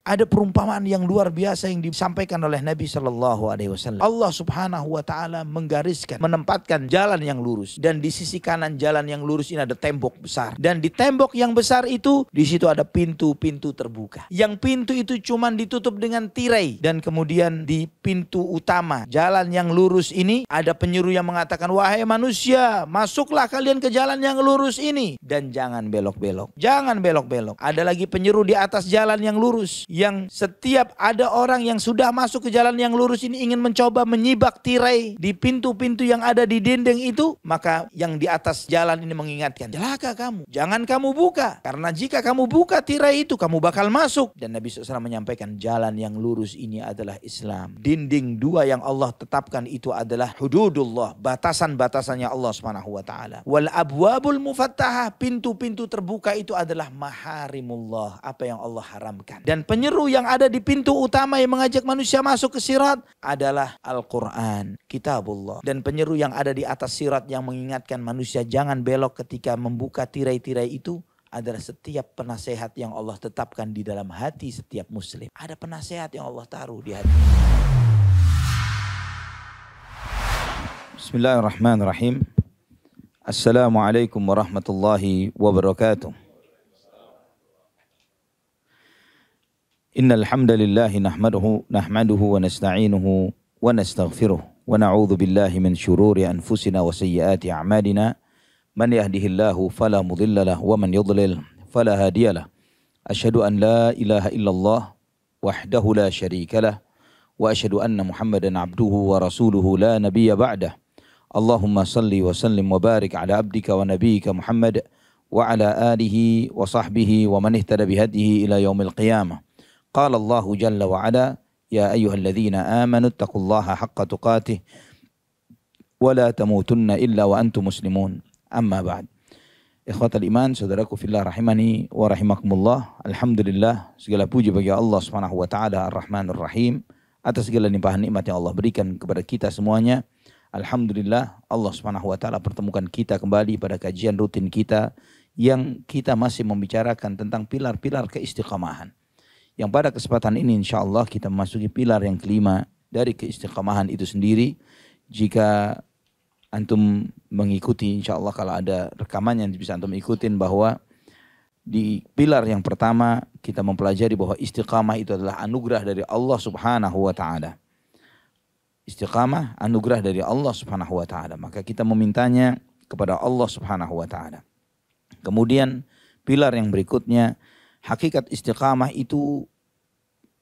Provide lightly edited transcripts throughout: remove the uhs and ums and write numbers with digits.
Ada perumpamaan yang luar biasa yang disampaikan oleh Nabi Shallallahu Alaihi Wasallam. Allah Subhanahu Wa Taala menggariskan, menempatkan jalan yang lurus, dan di sisi kanan jalan yang lurus ini ada tembok besar, dan di tembok yang besar itu di situ ada pintu-pintu terbuka. Yang pintu itu cuman ditutup dengan tirai, dan kemudian di pintu utama jalan yang lurus ini ada penyeru yang mengatakan, wahai manusia, masuklah kalian ke jalan yang lurus ini dan jangan belok-belok, jangan belok-belok. Ada lagi penyeru di atas jalan yang lurus, yang setiap ada orang yang sudah masuk ke jalan yang lurus ini ingin mencoba menyibak tirai di pintu-pintu yang ada di dinding itu, maka yang di atas jalan ini mengingatkan, celaka kamu, jangan kamu buka, karena jika kamu buka tirai itu kamu bakal masuk. Dan Nabi SAW menyampaikan, jalan yang lurus ini adalah Islam. Dinding dua yang Allah tetapkan itu adalah hududullah, batasan-batasannya Allah Subhanahu wa taala. Wal abwabul mufattahah, pintu-pintu terbuka itu adalah maharimullah, apa yang Allah haramkan. Dan penyeru yang ada di pintu utama yang mengajak manusia masuk ke sirat adalah Al-Quran, kitabullah. Dan penyeru yang ada di atas sirat yang mengingatkan manusia jangan belok ketika membuka tirai-tirai itu adalah setiap penasehat yang Allah tetapkan di dalam hati setiap muslim. Ada penasehat yang Allah taruh di hati. Bismillahirrahmanirrahim. Assalamualaikum warahmatullahi wabarakatuh. Innal hamdalillah nahmaduhu wa nasta'inuhu wa nastaghfiruh wa na'udzu billahi min shururi anfusina wa sayyiati a'malina. Man yahdihillahu fala mudilla lahu wa man yudlil fala hadiyalah. Asyhadu an la ilaha illallah wahdahu la syarika lah wa asyhadu anna Muhammadan abduhu wa rasuluhu la nabiyya ba'dah. Allahumma salli wa sallim wa barik ala abdika wa nabiyyika Muhammad wa ala alihi wa sahbihi wa man ihtada bihadihi ila yaumil qiyamah. Qala Allahu jalla wa ala, ya ayyuhalladzina amanu taqullaha haqqa tuqatih wa la tamutunna illa wa antum muslimun. Amma ba'd. Ikhwatal iman, saudaraku fillah rahimani wa rahimakumullah. Alhamdulillah, segala puji bagi Allah Subhanahu wa taala Ar-Rahmanur Rahim atas segala limpahan nikmat yang Allah berikan kepada kita semuanya. Alhamdulillah, Allah Subhanahu wa taala pertemukan kita kembali pada kajian rutin kita yang kita masih membicarakan tentang pilar-pilar keistiqamahan. Yang pada kesempatan ini insyaallah kita memasuki pilar yang kelima dari keistiqamahan itu sendiri. Jika antum mengikuti, insyaallah kalau ada rekaman yang bisa antum ikutin, bahwa di pilar yang pertama kita mempelajari bahwa istiqamah itu adalah anugerah dari Allah Subhanahu wa taala. Istiqamah anugerah dari Allah Subhanahu wa taala, maka kita memintanya kepada Allah Subhanahu wa taala. Kemudian pilar yang berikutnya, hakikat istiqamah itu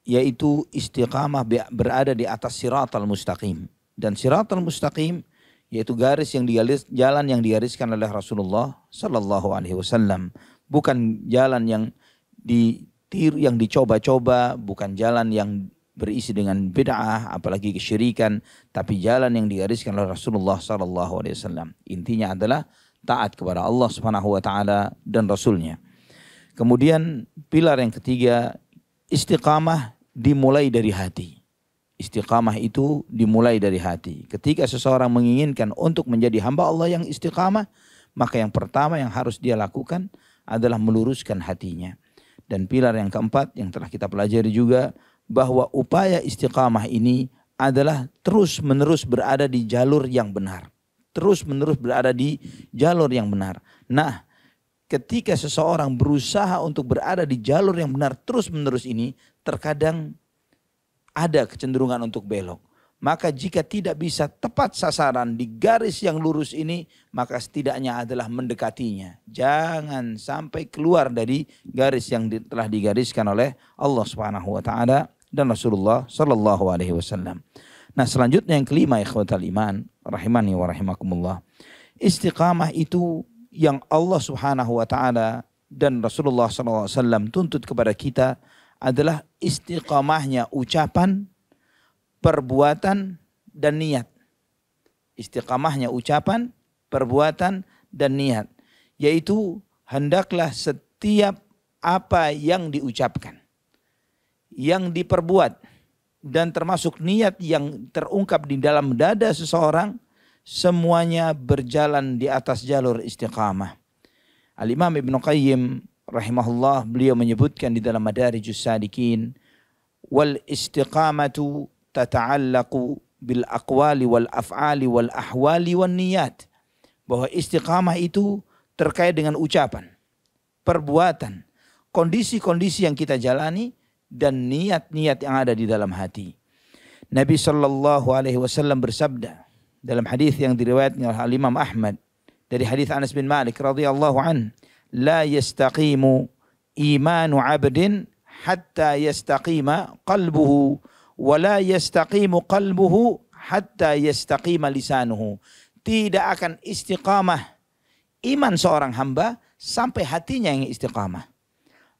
yaitu istiqamah berada di atas siratal mustaqim. Dan siratal mustaqim yaitu jalan yang digariskan oleh Rasulullah sallallahu alaihi wasallam, bukan jalan yang ditiru, yang dicoba-coba, bukan jalan yang berisi dengan bid'ah apalagi kesyirikan, tapi jalan yang digariskan oleh Rasulullah sallallahu alaihi wasallam. Intinya adalah taat kepada Allah Subhanahu wa taala dan Rasulnya. Kemudian pilar yang ketiga, istiqamah dimulai dari hati. Istiqamah itu dimulai dari hati. Ketika seseorang menginginkan untuk menjadi hamba Allah yang istiqamah, maka yang pertama yang harus dia lakukan adalah meluruskan hatinya. Dan pilar yang keempat yang telah kita pelajari juga, bahwa upaya istiqamah ini adalah terus menerus berada di jalur yang benar. Terus menerus berada di jalur yang benar. Nah, ketika seseorang berusaha untuk berada di jalur yang benar terus menerus ini, terkadang ada kecenderungan untuk belok. Maka jika tidak bisa tepat sasaran di garis yang lurus ini, maka setidaknya adalah mendekatinya. Jangan sampai keluar dari garis yang telah digariskan oleh Allah Subhanahu wa taala dan Rasulullah sallallahu alaihi wasallam. Nah, selanjutnya yang kelima, ikhwatal iman rahimani wa rahimakumullah. Istiqamah itu yang Allah Subhanahu wa taala dan Rasulullah sallallahu alaihi wasallam tuntut kepada kita adalah istiqamahnya ucapan, perbuatan dan niat. Istiqamahnya ucapan, perbuatan dan niat, yaitu hendaklah setiap apa yang diucapkan, yang diperbuat, dan termasuk niat yang terungkap di dalam dada seseorang, semuanya berjalan di atas jalur istiqamah. Al-Imam Ibnu Qayyim rahimahullah, beliau menyebutkan di dalam Madarijus Salikin wal istiqamatu tata'allaqu bil aqwali wal af'ali wal ahwali wan niyat. Bahwa istiqamah itu terkait dengan ucapan, perbuatan, kondisi-kondisi yang kita jalani dan niat-niat yang ada di dalam hati. Nabi sallallahu alaihi wasallam bersabda dalam hadis yang diriwayatkan oleh Imam Ahmad dari hadis Anas bin Malik radhiyallahu an, la yastaqimu imanu 'abdin hatta yastaqima qalbuhu wa la yastaqimu qalbuhu hatta yastaqima lisanuhu. Tidak akan istiqamah iman seorang hamba sampai hatinya yang istiqamah.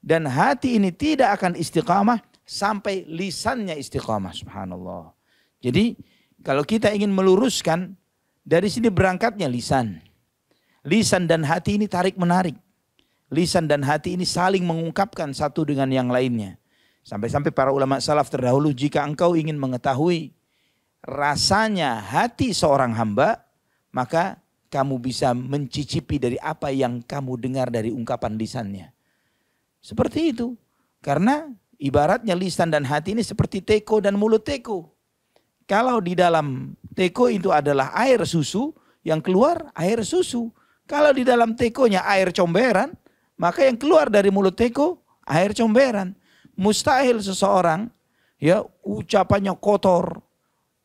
Dan hati ini tidak akan istiqamah sampai lisannya istiqamah. Subhanallah. Jadi kalau kita ingin meluruskan, dari sini berangkatnya lisan. Lisan dan hati ini tarik menarik. Lisan dan hati ini saling mengungkapkan satu dengan yang lainnya. Sampai-sampai para ulama salaf terdahulu, jika engkau ingin mengetahui rasanya hati seorang hamba, maka kamu bisa mencicipi dari apa yang kamu dengar dari ungkapan lisannya. Seperti itu. Karena ibaratnya lisan dan hati ini seperti teko dan mulut teko. Kalau di dalam teko itu adalah air susu, yang keluar air susu. Kalau di dalam tekonya air comberan, maka yang keluar dari mulut teko air comberan. Mustahil seseorang ya ucapannya kotor,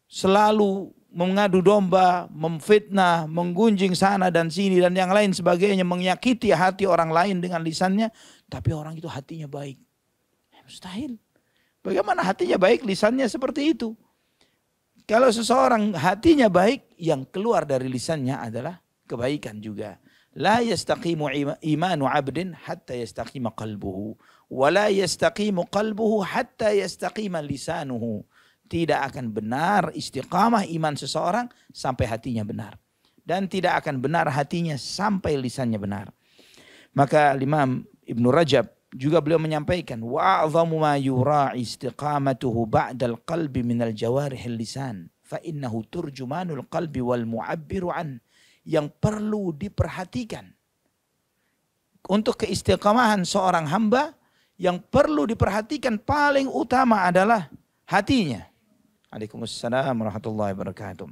selalu mengadu domba, memfitnah, menggunjing sana dan sini dan yang lain sebagainya, menyakiti hati orang lain dengan lisannya, tapi orang itu hatinya baik. Mustahil. Bagaimana hatinya baik, lisannya seperti itu? Kalau seseorang hatinya baik, yang keluar dari lisannya adalah kebaikan juga. La yastaqimu imanu 'abdin hatta yastaqima qalbuhu, wa la yastaqimu qalbuhu hatta yastaqima lisanuhu. Tidak akan benar istiqamah iman seseorang sampai hatinya benar. Dan tidak akan benar hatinya sampai lisannya benar. Maka Imam Ibn Rajab juga beliau menyampaikan, wa'adhamu ma yura'i istiqamatuhu ba'dal qalbi minal jawarihil lisan, fa innahu turjumanul qalbi wal mu'abbiru an. Yang perlu diperhatikan untuk keistiqamahan seorang hamba, yang perlu diperhatikan paling utama adalah hatinya. Waalaikumsalam warahmatullahi wabarakatuh.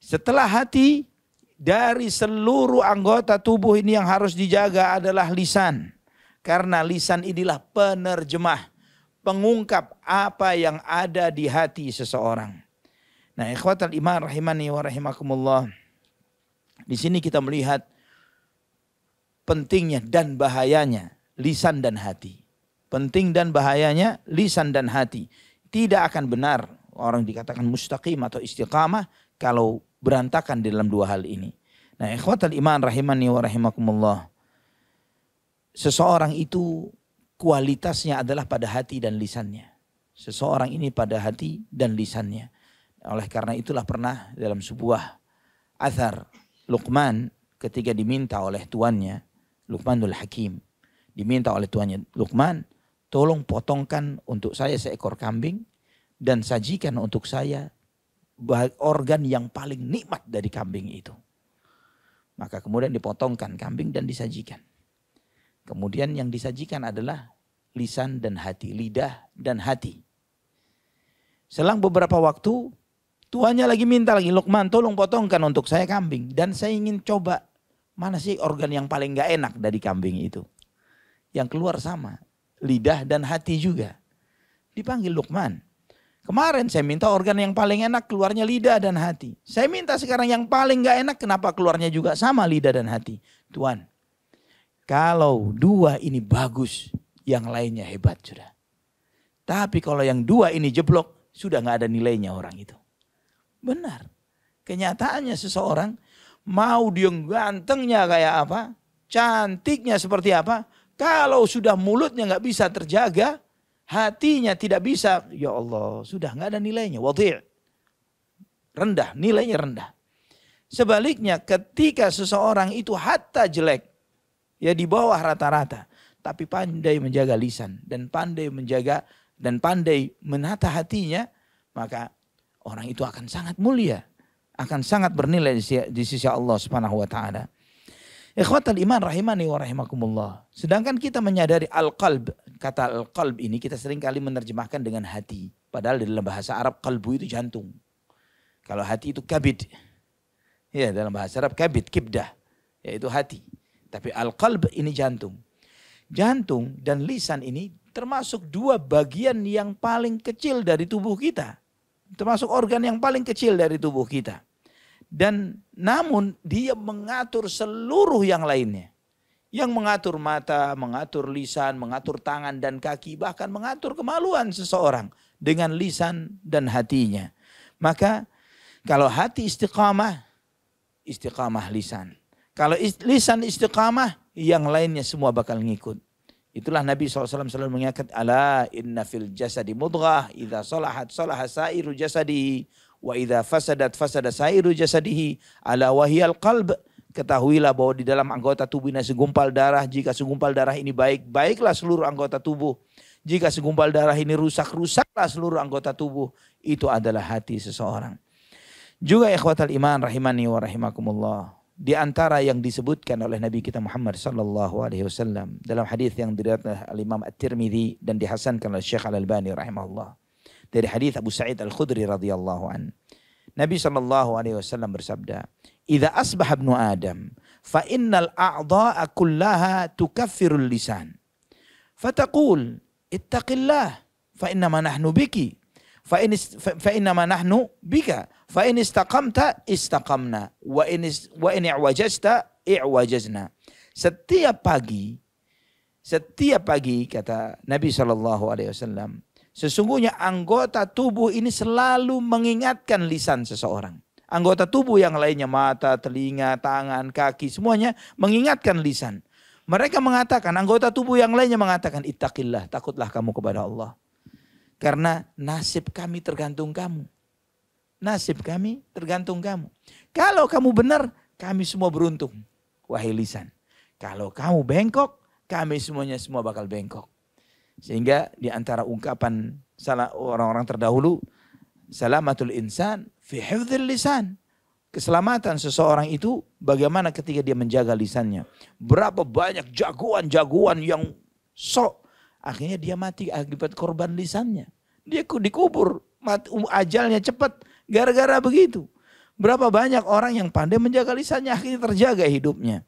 Setelah hati, dari seluruh anggota tubuh ini yang harus dijaga adalah lisan. Karena lisan inilah penerjemah, pengungkap apa yang ada di hati seseorang. Nah, ikhwatal iman rahimani wa rahimakumullah. Di sini kita melihat pentingnya dan bahayanya lisan dan hati. Penting dan bahayanya lisan dan hati. Tidak akan benar orang dikatakan mustaqim atau istiqamah kalau berantakan di dalam dua hal ini. Nah, ikhwatal iman rahimani wa rahimakumullah. Seseorang itu kualitasnya adalah pada hati dan lisannya. Seseorang ini pada hati dan lisannya. Oleh karena itulah pernah dalam sebuah athar, Luqman ketika diminta oleh tuannya, Luqmanul Hakim, diminta oleh tuannya, Luqman, tolong potongkan untuk saya seekor kambing dan sajikan untuk saya organ yang paling nikmat dari kambing itu. Maka kemudian dipotongkan kambing dan disajikan. Kemudian yang disajikan adalah lisan dan hati, lidah dan hati. Selang beberapa waktu, tuannya lagi minta lagi, Luqman tolong potongkan untuk saya kambing. Dan saya ingin coba mana sih organ yang paling gak enak dari kambing itu. Yang keluar sama, lidah dan hati juga. Dipanggil Luqman. Kemarin saya minta organ yang paling enak, keluarnya lidah dan hati. Saya minta sekarang yang paling gak enak, kenapa keluarnya juga sama lidah dan hati. Tuan, kalau dua ini bagus, yang lainnya hebat sudah. Tapi kalau yang dua ini jeblok, sudah gak ada nilainya orang itu. Benar. Kenyataannya seseorang, mau dia gantengnya kayak apa, cantiknya seperti apa, kalau sudah mulutnya gak bisa terjaga, hatinya tidak bisa, ya Allah, sudah gak ada nilainya. Wadhi'. Rendah, nilainya rendah. Sebaliknya ketika seseorang itu hatta jelek, ya di bawah rata-rata, tapi pandai menjaga lisan dan pandai menjaga dan pandai menata hatinya, maka orang itu akan sangat mulia, akan sangat bernilai di sisi Allah Subhanahu wa taala. Ikhwatal iman rahimani wa rahimakumullah. Sedangkan kita menyadari al-qalb, kata al-qalb ini kita sering kali menerjemahkan dengan hati. Padahal di dalam bahasa Arab qalbu itu jantung. Kalau hati itu kabid. Ya, dalam bahasa Arab kabid, kibdah. Yaitu hati. Tapi al-qalb ini jantung. Jantung dan lisan ini termasuk dua bagian yang paling kecil dari tubuh kita. Termasuk organ yang paling kecil dari tubuh kita. Dan namun dia mengatur seluruh yang lainnya. Yang mengatur mata, mengatur lisan, mengatur tangan dan kaki, bahkan mengatur kemaluan seseorang dengan lisan dan hatinya. Maka kalau hati istiqamah, istiqamah lisan. Kalau lisan istiqamah, yang lainnya semua bakal ngikut. Itulah Nabi SAW selalu mengingatkan, ala inna fil jasadi mudghah, idha salahat salaha sairu jasadihi, wa idha fasadat fasada sairu jasadihi, ala wahiyal qalb. Ketahuilah bahwa di dalam anggota tubuh ini segumpal darah. Jika segumpal darah ini baik, baiklah seluruh anggota tubuh. Jika segumpal darah ini rusak, rusaklah seluruh anggota tubuh. Itu adalah hati seseorang. Juga ikhwatal iman rahimani wa rahimakumullah. Di antara yang disebutkan oleh Nabi kita Muhammad sallallahu alaihi wasallam dalam hadis yang diriwayatkan oleh Imam At-Tirmidzi dan dihasankan oleh Syekh Al-Albani rahimahullah. Dari hadis Abu Sa'id Al-Khudri radhiyallahu an. Nabi sallallahu alaihi wasallam bersabda, "Idza asbaha ibnu Adam, fa innal a'dha'a kullaha tukaffirul lisan. Fataqul, ittaqillah, fa innama nahnu biki. Fa innama nahnu bika. Fa in istaqamta istaqamna, wa in i'wajazta i'wajazna." Setiap pagi kata Nabi sallallahu alaihi wasallam, sesungguhnya anggota tubuh ini selalu mengingatkan lisan seseorang. Anggota tubuh yang lainnya, mata, telinga, tangan, kaki, semuanya mengingatkan lisan. Mereka mengatakan, anggota tubuh yang lainnya mengatakan, ittaqillah, takutlah kamu kepada Allah. Karena nasib kami tergantung kamu. Nasib kami tergantung kamu. Kalau kamu benar, kami semua beruntung. Wahai lisan. Kalau kamu bengkok, kami semuanya semua bakal bengkok. Sehingga di antara ungkapan salah orang-orang terdahulu, salamatul insan fi hifdzil lisan. Keselamatan seseorang itu bagaimana ketika dia menjaga lisannya. Berapa banyak jagoan-jagoan yang sok. Akhirnya dia mati akibat korban lisannya. Dia dikubur, ajalnya cepat gara-gara begitu. Berapa banyak orang yang pandai menjaga lisannya akhirnya terjaga hidupnya.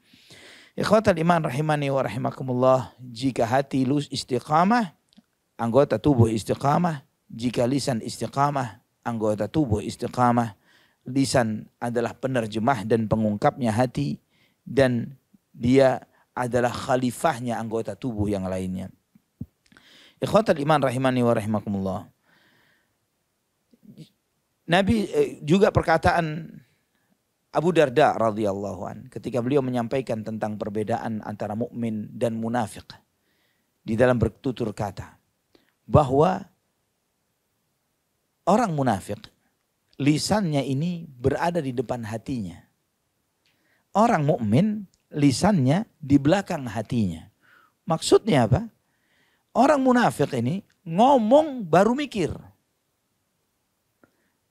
Ikhwatal iman rahimani wa rahimakumullah. Jika hati lu istiqamah, anggota tubuh istiqamah. Jika lisan istiqamah, anggota tubuh istiqamah. Lisan adalah penerjemah dan pengungkapnya hati. Dan dia adalah khalifahnya anggota tubuh yang lainnya. Ikhwatal iman rahimani wa rahimakumullah. Nabi juga perkataan Abu Darda radhiyallahu an ketika beliau menyampaikan tentang perbedaan antara mukmin dan munafik di dalam bertutur kata bahwa orang munafik lisannya ini berada di depan hatinya. Orang mukmin lisannya di belakang hatinya. Maksudnya apa? Orang munafik ini ngomong baru mikir.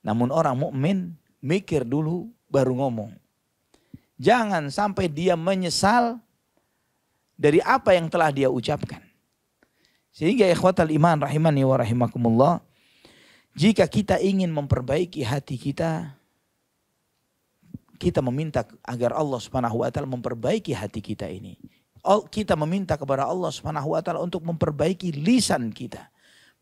Namun orang mukmin mikir dulu baru ngomong. Jangan sampai dia menyesal dari apa yang telah dia ucapkan. Sehingga ikhwatal iman rahimani wa rahimakumullah, jika kita ingin memperbaiki hati kita, kita meminta agar Allah Subhanahu wa taala memperbaiki hati kita ini. Kita meminta kepada Allah Subhanahu wa taala untuk memperbaiki lisan kita.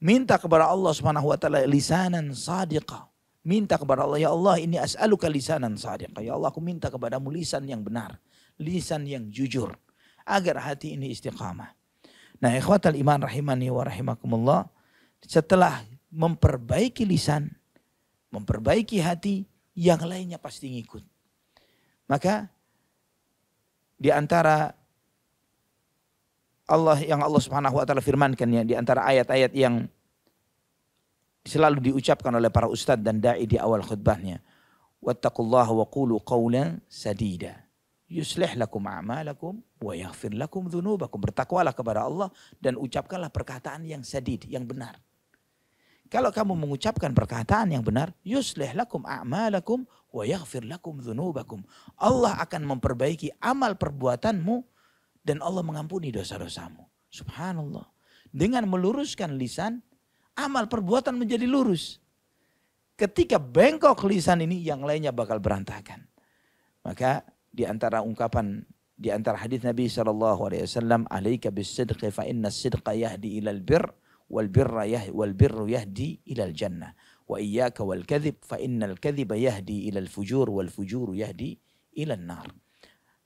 Minta kepada Allah Subhanahu wa taala lisanan shadiqah. Minta kepada Allah, ya Allah ini as'aluka lisanan shadiqah. Ya Allah aku minta kepadamu lisan yang benar, lisan yang jujur agar hati ini istiqamah. Nah, ikhwatal iman rahimani wa rahimakumullah, setelah memperbaiki lisan, memperbaiki hati, yang lainnya pasti ngikut. Maka di antara Allah Subhanahu wa taala firmankan ya, di antara ayat-ayat yang selalu diucapkan oleh para ustadz dan dai di awal khutbahnya, wattaqullaha wa qulu qawlan sadida yuslih lakum a'malakum wa yaghfir lakum dzunubakum. Bertakwalah kepada Allah dan ucapkanlah perkataan yang sadid, yang benar. Kalau kamu mengucapkan perkataan yang benar, yuslih lakum a'malakum wa yaghfir lakum dzunubakum. Allah akan memperbaiki amal perbuatanmu dan Allah mengampuni dosa-dosamu. Subhanallah. Dengan meluruskan lisan, amal perbuatan menjadi lurus. Ketika bengkok lisan ini, yang lainnya bakal berantakan. Maka di antara ungkapan, di antara hadis Nabi SAW, alaika bis-sidqi fa inna as-sidqa yahdi ilal birr wal birru yahdi ilal jannah. Wa iyyaka wal kadhib fa innal kadhiba yahdi ilal fujur wal fujuru yahdi ilal nar.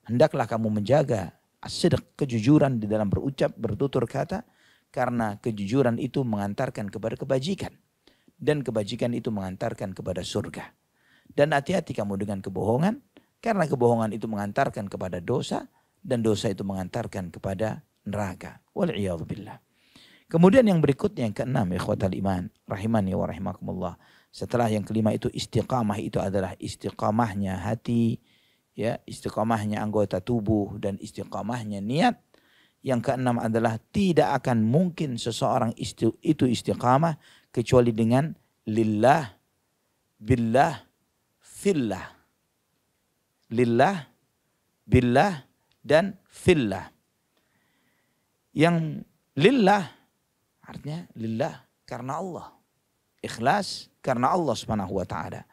Hendaklah kamu menjaga as-sidq, kejujuran di dalam berucap, bertutur kata, karena kejujuran itu mengantarkan kepada kebajikan. Dan kebajikan itu mengantarkan kepada surga. Dan hati-hati kamu dengan kebohongan, karena kebohongan itu mengantarkan kepada dosa, dan dosa itu mengantarkan kepada neraka. Wal'iyadzubillah. Kemudian yang berikutnya, yang keenam, ikhwatal iman, rahimani wa rahimakumullah. Setelah yang kelima itu istiqamah, itu adalah istiqamahnya hati, ya, istiqamahnya anggota tubuh, dan istiqamahnya niat. Yang keenam adalah tidak akan mungkin seseorang itu istiqamah kecuali dengan lillah, billah, fillah. Lillah, billah, dan fillah. Yang lillah artinya lillah karena Allah. Ikhlas karena Allah Subhanahu wa taala.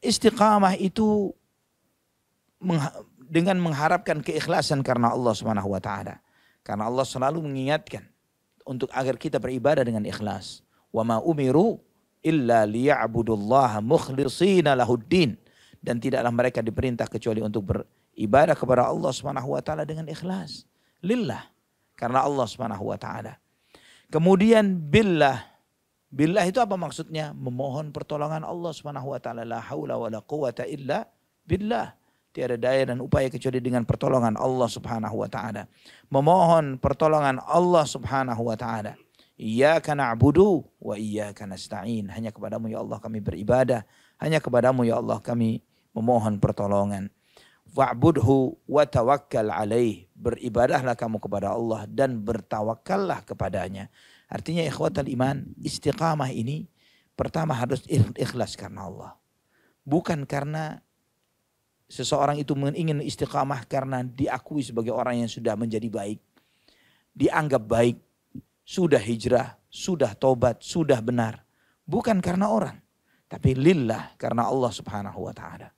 Istiqamah itu dengan mengharapkan keikhlasan karena Allah Subhanahu wa taala. Karena Allah selalu mengingatkan untuk agar kita beribadah dengan ikhlas. Wa ma umiru illa liya'budullaha mukhlishina lahuddin. Dan tidaklah mereka diperintah kecuali untuk beribadah kepada Allah Subhanahu wa taala dengan ikhlas. Lillah, karena Allah Subhanahu wa taala. Kemudian billah. Billah itu apa maksudnya? Memohon pertolongan Allah Subhanahu wa taala. La haula wala quwata illa billah. Tiada daya dan upaya kecuali dengan pertolongan Allah Subhanahu wa taala. Memohon pertolongan Allah Subhanahu wa taala. Iyyaka na'budu wa iyyaka nasta'in. Hanya kepadamu ya Allah kami beribadah. Hanya kepadamu ya Allah kami memohon pertolongan. Wa'budhu wa tawakkal alaih. Beribadahlah kamu kepada Allah dan bertawakallah kepadanya. Artinya ikhwatal iman, istiqamah ini pertama harus ikhlas karena Allah. Bukan karena seseorang itu ingin istiqamah karena diakui sebagai orang yang sudah menjadi baik. Dianggap baik, sudah hijrah, sudah tobat, sudah benar. Bukan karena orang, tapi lillah, karena Allah Subhanahu wa taala.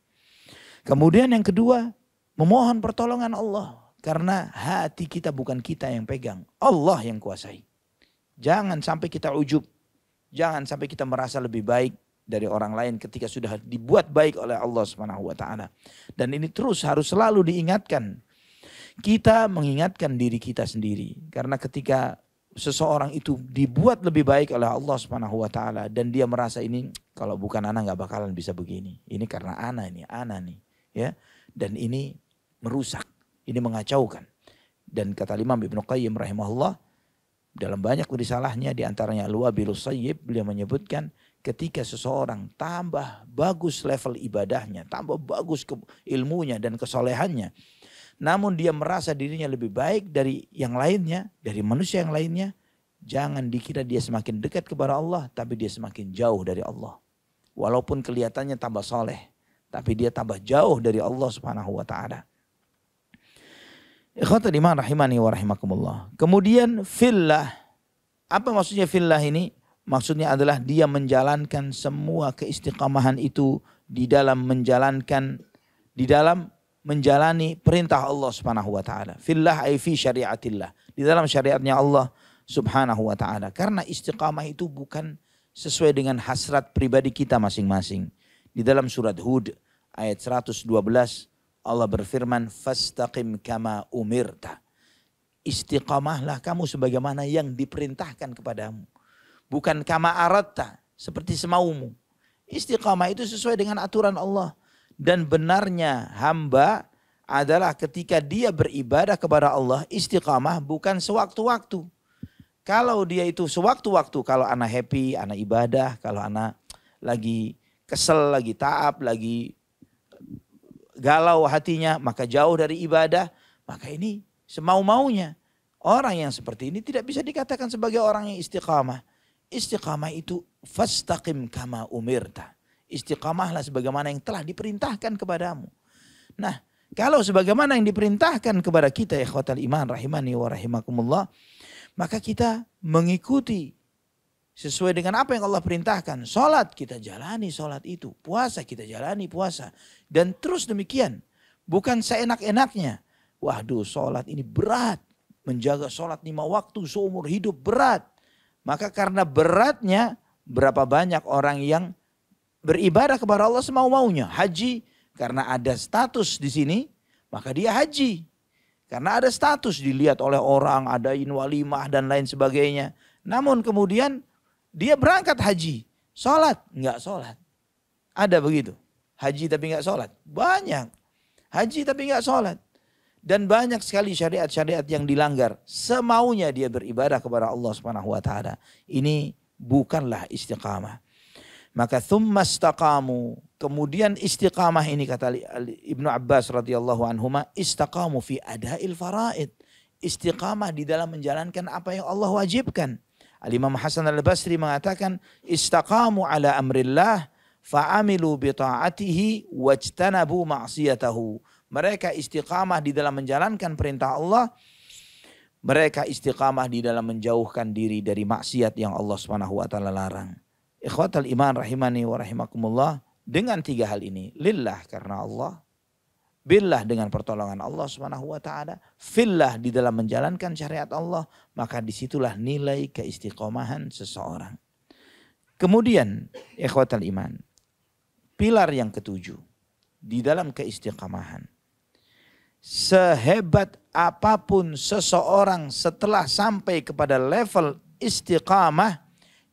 Kemudian yang kedua, memohon pertolongan Allah. Karena hati kita bukan kita yang pegang, Allah yang kuasai. Jangan sampai kita ujub, jangan sampai kita merasa lebih baik dari orang lain ketika sudah dibuat baik oleh Allah Subhanahu wa taala. Dan ini terus harus selalu diingatkan. Kita mengingatkan diri kita sendiri. Karena ketika seseorang itu dibuat lebih baik oleh Allah Subhanahu wa taala dan dia merasa ini kalau bukan ana enggak bakalan bisa begini. Ini karena ana nih, ya. Dan ini merusak, ini mengacaukan. Dan kata Imam Ibnu Qayyim rahimahullah dalam banyak risalahnya di antaranya Al-Wabilus Sayyib, beliau menyebutkan ketika seseorang tambah bagus level ibadahnya, tambah bagus ilmunya dan kesolehannya, namun dia merasa dirinya lebih baik dari yang lainnya, dari manusia yang lainnya, jangan dikira dia semakin dekat kepada Allah, tapi dia semakin jauh dari Allah. Walaupun kelihatannya tambah soleh, tapi dia tambah jauh dari Allah Subhanahu wa taala. Ikhwatul iman rahimani wa rahimakumullah. Kemudian fillah. Apa maksudnya fillah ini? Maksudnya adalah dia menjalankan semua keistiqamahan itu di dalam menjalani perintah Allah Subhanahu wa taala. Fillah ay fi syariatillah. Di dalam syariatnya Allah Subhanahu wa taala. Karena istiqamah itu bukan sesuai dengan hasrat pribadi kita masing-masing. Di dalam surat Hud ayat 112 Allah berfirman, fastaqim kama umirta. Istiqamahlah kamu sebagaimana yang diperintahkan kepadamu. Bukan kama aratta, seperti semaumu. Istiqamah itu sesuai dengan aturan Allah. Dan benarnya hamba adalah ketika dia beribadah kepada Allah, istiqamah bukan sewaktu-waktu. Kalau dia itu sewaktu-waktu, kalau anak happy, anak ibadah, kalau anak lagi kesel, lagi taab, lagi galau hatinya, maka jauh dari ibadah, maka ini semau-maunya. Orang yang seperti ini tidak bisa dikatakan sebagai orang yang istiqamah. Istiqamah itu fastaqim kama umirta. Istiqamahlah sebagaimana yang telah diperintahkan kepadamu. Nah, kalau sebagaimana yang diperintahkan kepada kita ikhwatal iman rahimani wa rahimakumullah, maka kita mengikuti sesuai dengan apa yang Allah perintahkan. Sholat kita jalani sholat itu. Puasa kita jalani puasa. Dan terus demikian. Bukan seenak-enaknya. Waduh, sholat ini berat. Menjaga sholat 5 waktu seumur hidup berat. Maka karena beratnya, berapa banyak orang yang beribadah kepada Allah semau-maunya. Haji, karena ada status di sini, maka dia haji. Karena ada status dilihat oleh orang, adain walimah dan lain sebagainya. Namun kemudian dia berangkat haji. Sholat, enggak sholat. Ada begitu. Haji tapi enggak sholat. Banyak. Haji tapi enggak sholat. Dan banyak sekali syariat-syariat yang dilanggar. Semaunya dia beribadah kepada Allah Subhanahu wa taala. Ini bukanlah istiqamah. Maka thumma istaqamu. Kemudian istiqamah ini kata Ibnu Abbas radhiyallahu anhuma, istaqamu fi adail faraid. Istiqamah di dalam menjalankan apa yang Allah wajibkan. Al-Imam Hasan al-Basri mengatakan, istaqamu ala amrillah fa'amilu bi ta'atihi wajtanabu ma'siyatahu. Mereka istiqamah di dalam menjalankan perintah Allah. Mereka istiqamah di dalam menjauhkan diri dari maksiat yang Allah Subhanahu wa taala larang. Ikhwatal iman rahimani wa rahimakumullah, dengan 3 hal ini, lillah karena Allah, billah dengan pertolongan Allah Subhanahu wa taala, fillah di dalam menjalankan syariat Allah, maka disitulah nilai keistiqomahan seseorang. Kemudian ikhwatal iman, pilar yang ke-7 di dalam keistiqomahan. Sehebat apapun seseorang setelah sampai kepada level istiqamah,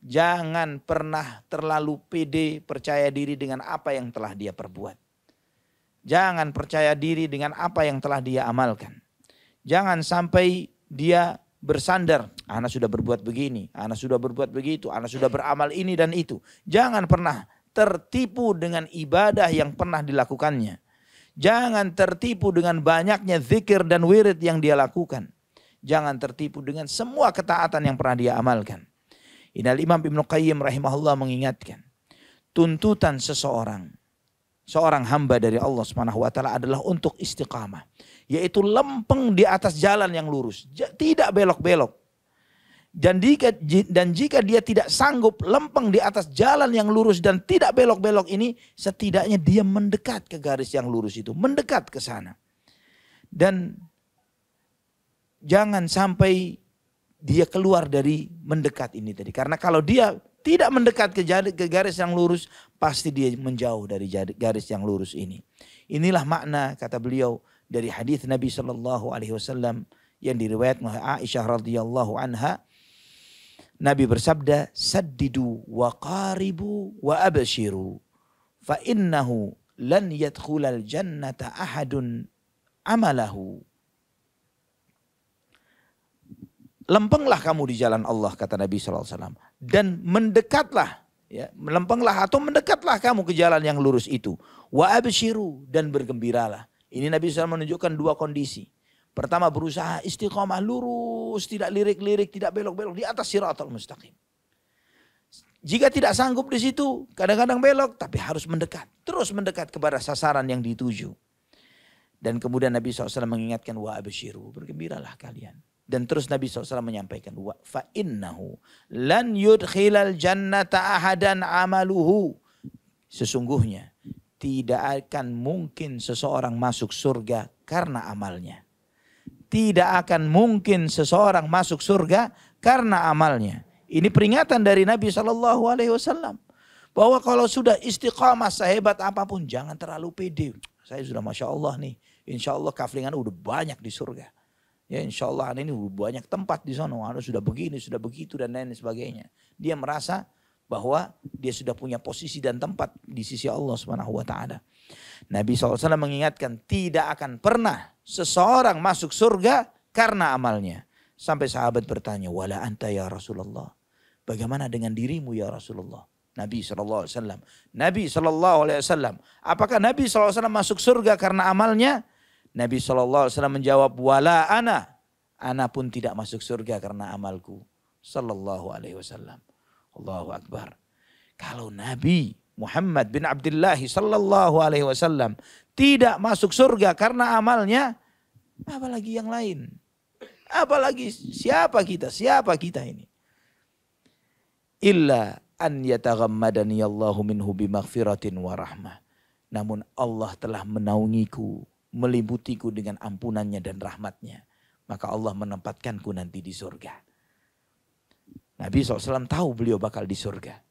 jangan pernah terlalu pede percaya diri dengan apa yang telah dia perbuat. Jangan percaya diri dengan apa yang telah dia amalkan. Jangan sampai dia bersandar, anak sudah berbuat begini, anak sudah berbuat begitu, anak sudah beramal ini dan itu. Jangan pernah tertipu dengan ibadah yang pernah dilakukannya. Jangan tertipu dengan banyaknya zikir dan wirid yang dia lakukan. Jangan tertipu dengan semua ketaatan yang pernah dia amalkan. Ini Imam Ibnu Qayyim rahimahullah mengingatkan, tuntutan seorang hamba dari Allah Subhanahu wa taala adalah untuk istiqamah, yaitu lempeng di atas jalan yang lurus, tidak belok-belok. Dan jika dia tidak sanggup lempeng di atas jalan yang lurus dan tidak belok-belok ini, setidaknya dia mendekat ke garis yang lurus itu, mendekat ke sana. Dan jangan sampai dia keluar dari mendekat ini tadi. Karena kalau dia tidak mendekat ke garis yang lurus, pasti dia menjauh dari garis yang lurus ini. Inilah makna kata beliau dari hadis Nabi SAW yang diriwayatkan oleh Aisyah radhiyallahu anha. Nabi bersabda, saddidu wa qaribu wa abshiru fa innahu lan yadkhulal jannata ahadun amalahu. Lempenglah kamu di jalan Allah, kata Nabi SAW. Dan mendekatlah, ya, melempenglah atau mendekatlah kamu ke jalan yang lurus itu. Wa abshiru, dan bergembiralah. Ini Nabi SAW menunjukkan 2 kondisi. Pertama, berusaha istiqamah lurus, tidak lirik-lirik, tidak belok-belok di atas siratal mustaqim. Jika tidak sanggup di situ, kadang-kadang belok, tapi harus mendekat. Terus mendekat kepada sasaran yang dituju. Dan kemudian Nabi SAW mengingatkan, wa abshiru, bergembiralah kalian. Dan terus Nabi SAW menyampaikan, fa innahu lan yudkhilal jannata ahadan amaluhu. Sesungguhnya tidak akan mungkin seseorang masuk surga karena amalnya. Tidak akan mungkin seseorang masuk surga karena amalnya. Ini peringatan dari Nabi SAW. Bahwa kalau sudah istiqamah sehebat apapun, jangan terlalu pede. Saya sudah Masya Allah nih. Insya Allah kaflingan udah banyak di surga. Ya insya Allah ini banyak tempat di sana. Sudah begini, sudah begitu dan lain sebagainya. Dia merasa bahwa dia sudah punya posisi dan tempat di sisi Allah SWT. Nabi SAW mengingatkan, tidak akan pernah seseorang masuk surga karena amalnya. Sampai sahabat bertanya, wala anta ya Rasulullah. Bagaimana dengan dirimu ya Rasulullah? Nabi SAW. Nabi SAW. Apakah Nabi SAW masuk surga karena amalnya? Nabi SAW menjawab, wala ana. Ana pun tidak masuk surga karena amalku. Sallallahu alaihi wasallam. Allahu Akbar. Kalau Nabi Muhammad bin Abdullah sallallahu alaihi wasallam tidak masuk surga karena amalnya, apalagi yang lain. Apalagi siapa kita ini. Illa an yataghammadani Allahu minhu bimaghfiratin wa rahmah. Namun Allah telah menaungiku, melimutiku dengan ampunannya dan rahmatnya. Maka Allah menempatkanku nanti di surga. Nabi SAW tahu beliau bakal di surga.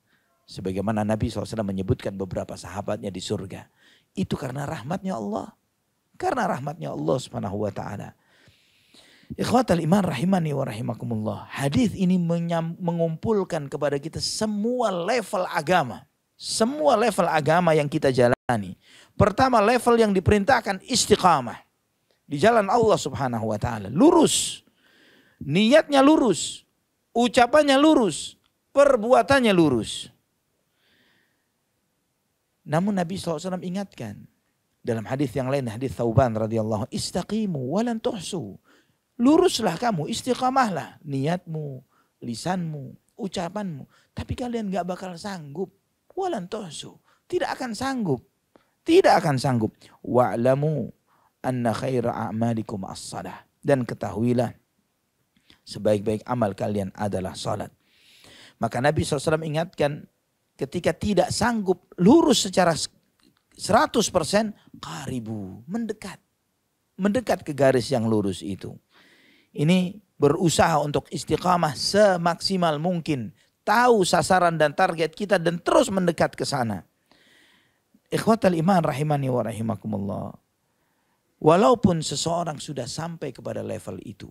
Sebagaimana Nabi SAW menyebutkan beberapa sahabatnya di surga. Itu karena rahmatnya Allah. Karena rahmatnya Allah subhanahu wa ta'ala. Ikhwatal iman rahimani wa rahimakumullah. Hadis ini mengumpulkan kepada kita semua level agama. Semua level agama yang kita jalani. Pertama level yang diperintahkan istiqamah. Di jalan Allah subhanahu wa ta'ala. Lurus. Niatnya lurus. Ucapannya lurus. Perbuatannya lurus. Namun Nabi SAW ingatkan. Dalam hadis yang lain, hadis Thauban radhiyallahu anhu. Istaqimu walan tuhsu. Luruslah kamu, istiqamahlah. Niatmu, lisanmu, ucapanmu. Tapi kalian gak bakal sanggup. Walan tuhsu. Tidak akan sanggup. Tidak akan sanggup. Wa'lamu anna khaira a'malikum as-salah. Dan ketahuilah. Sebaik-baik amal kalian adalah salat. Maka Nabi SAW ingatkan. Ketika tidak sanggup lurus secara 100%. Qaribu. Mendekat. Mendekat ke garis yang lurus itu. Ini berusaha untuk istiqamah semaksimal mungkin. Tahu sasaran dan target kita dan terus mendekat ke sana. Ikhwatal iman rahimani wa rahimakumullah. Walaupun seseorang sudah sampai kepada level itu.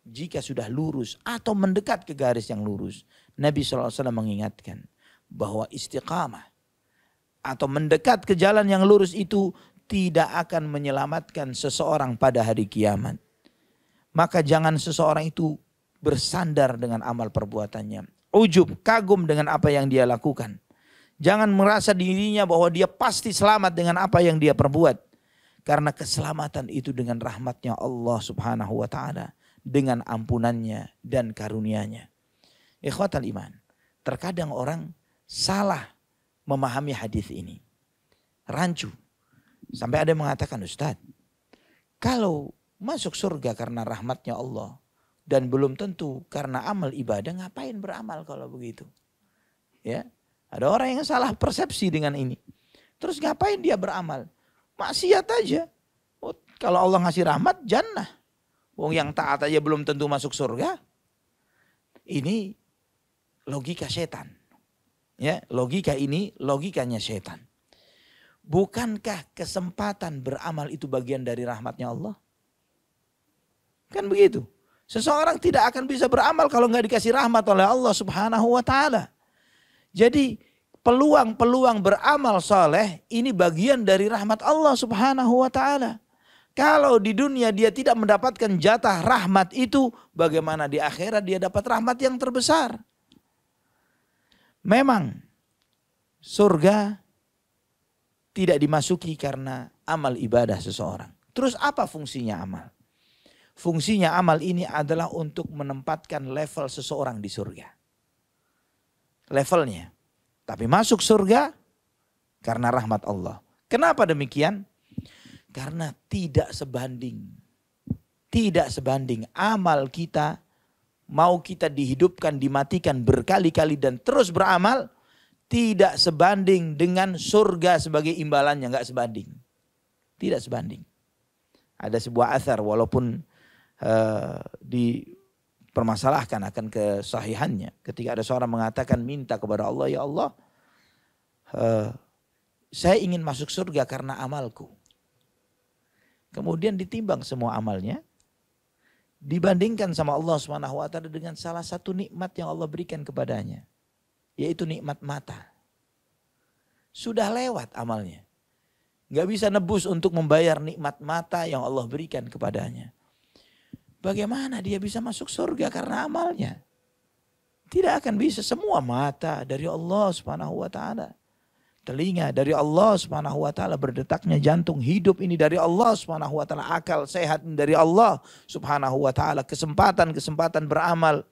Jika sudah lurus atau mendekat ke garis yang lurus. Nabi SAW mengingatkan bahwa istiqamah atau mendekat ke jalan yang lurus itu tidak akan menyelamatkan seseorang pada hari kiamat. Maka jangan seseorang itu bersandar dengan amal perbuatannya. Ujub, kagum dengan apa yang dia lakukan. Jangan merasa dirinya bahwa dia pasti selamat dengan apa yang dia perbuat. Karena keselamatan itu dengan rahmatnya Allah subhanahu wa ta'ala. Dengan ampunannya dan karunia-Nya. Ikhwatal iman. Terkadang orang salah memahami hadis ini. Rancu. Sampai ada yang mengatakan, Ustaz, kalau masuk surga karena rahmatnya Allah dan belum tentu karena amal ibadah, ngapain beramal kalau begitu? Ya, ada orang yang salah persepsi dengan ini. Terus ngapain dia beramal? Maksiat aja. Oh, kalau Allah ngasih rahmat, jannah. Wong yang taat aja belum tentu masuk surga. Ini logika setan. Ya, logika ini logikanya setan. Bukankah kesempatan beramal itu bagian dari rahmatnya Allah? Kan begitu. Seseorang tidak akan bisa beramal kalau nggak dikasih rahmat oleh Allah subhanahu wa ta'ala. Jadi peluang-peluang beramal soleh ini bagian dari rahmat Allah subhanahu wa ta'ala. Kalau di dunia dia tidak mendapatkan jatah rahmat itu, bagaimana di akhirat dia dapat rahmat yang terbesar? Memang surga tidak dimasuki karena amal ibadah seseorang. Terus apa fungsinya amal? Fungsinya amal ini adalah untuk menempatkan level seseorang di surga. Levelnya. Tapi masuk surga karena rahmat Allah. Kenapa demikian? Karena tidak sebanding. Tidak sebanding amal kita. Mau kita dihidupkan, dimatikan berkali-kali dan terus beramal. Tidak sebanding dengan surga sebagai imbalannya. Enggak sebanding. Tidak sebanding. Ada sebuah athar walaupun dipermasalahkan akan kesahihannya. Ketika ada seorang mengatakan minta kepada Allah, ya Allah, saya ingin masuk surga karena amalku. Kemudian ditimbang semua amalnya. Dibandingkan sama Allah SWT dengan salah satu nikmat yang Allah berikan kepadanya. Yaitu nikmat mata. Sudah lewat amalnya. Gak bisa nebus untuk membayar nikmat mata yang Allah berikan kepadanya. Bagaimana dia bisa masuk surga karena amalnya? Tidak akan bisa. Semua mata dari Allah SWT. Telinga dari Allah SWT, berdetaknya jantung, hidup ini dari Allah SWT, akal sehat dari Allah SWT, kesempatan beramal.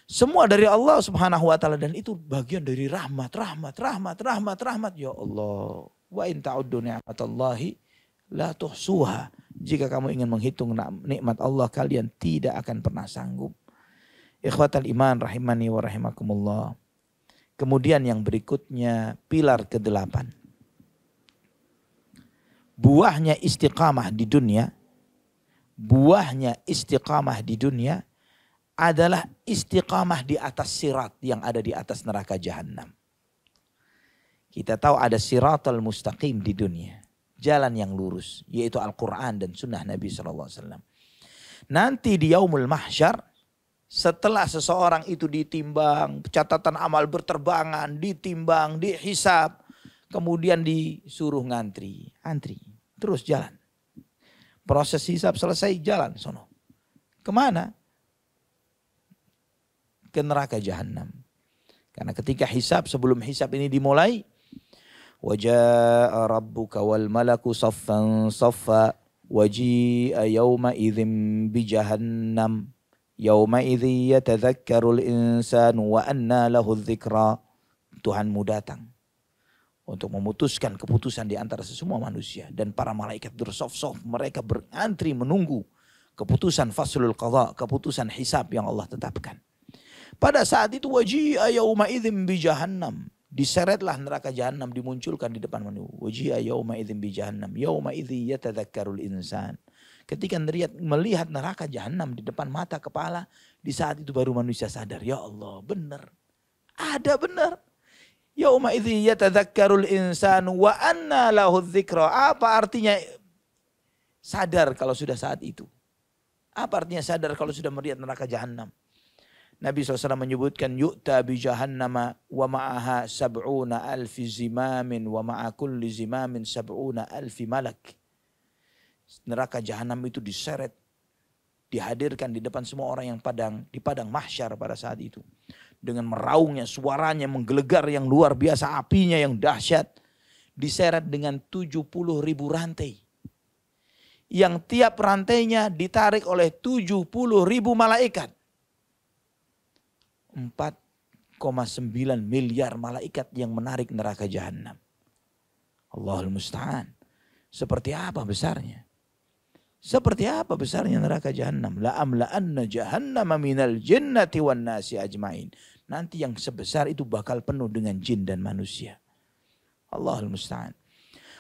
Semua dari Allah SWT dan itu bagian dari rahmat. Ya Allah. Wa in ta'uddu ni'matallahi la tuhsuha. Jika kamu ingin menghitung nikmat Allah, kalian tidak akan pernah sanggup. Ikhwatal iman rahimani wa rahimakumullah. Kemudian yang berikutnya, pilar ke-8. Buahnya istiqamah di dunia, adalah istiqamah di atas sirat yang ada di atas neraka jahanam. Kita tahu ada siratal mustaqim di dunia, jalan yang lurus, yaitu Al-Quran dan sunnah Nabi SAW. Nanti di yaumul mahsyar, setelah seseorang itu ditimbang, catatan amal berterbangan, ditimbang, dihisab, kemudian disuruh antri, terus jalan. Proses hisab selesai, jalan sono. Kemana? Ke neraka jahanam. Karena ketika hisab, sebelum hisab ini dimulai, waja'a rabbuka wal malaku saffan saffa waji'a yawma idzin bi jahannam yawma idzi yatadzakkarul insanu wa anna lahu dzikra. Tuhanmu datang untuk memutuskan keputusan di antara semua manusia, dan para malaikat bersaf-saf, mereka berantri menunggu keputusan faslul qadha, keputusan hisab yang Allah tetapkan. Pada saat itu waji'a yauma idzin bi jahannam, diseretlah neraka jahanam, dimunculkan di depan manusia. Waji'a yauma idzin bi jahannam yauma idzi yatadzakkarul insan. Ketika melihat neraka jahanam di depan mata kepala, di saat itu baru manusia sadar, ya Allah, benar. Ada benar. Yauma idzi yatadzakkarul insan wa anna lahu dzikra. Apa artinya sadar kalau sudah saat itu? Apa artinya sadar kalau sudah melihat neraka jahanam? Nabi SAW menyebutkan yu'ta bi jahannama wa ma'aha sab'una alfi zimamin wa ma'a kulli zimamin sab'una alfi malak. Neraka jahanam itu diseret, dihadirkan di depan semua orang yang di padang mahsyar pada saat itu. Dengan meraungnya, suaranya menggelegar yang luar biasa, apinya yang dahsyat. Diseret dengan 70.000 rantai. Yang tiap rantainya ditarik oleh 70.000 malaikat. 4,9 miliar malaikat yang menarik neraka jahanam. Allahul musta'an. Seperti apa besarnya? Seperti apa besarnya neraka jahanam? La'amla'anna jahannama minal jinnati wan nasi ajmain. Nanti yang sebesar itu bakal penuh dengan jin dan manusia. Allahul musta'an.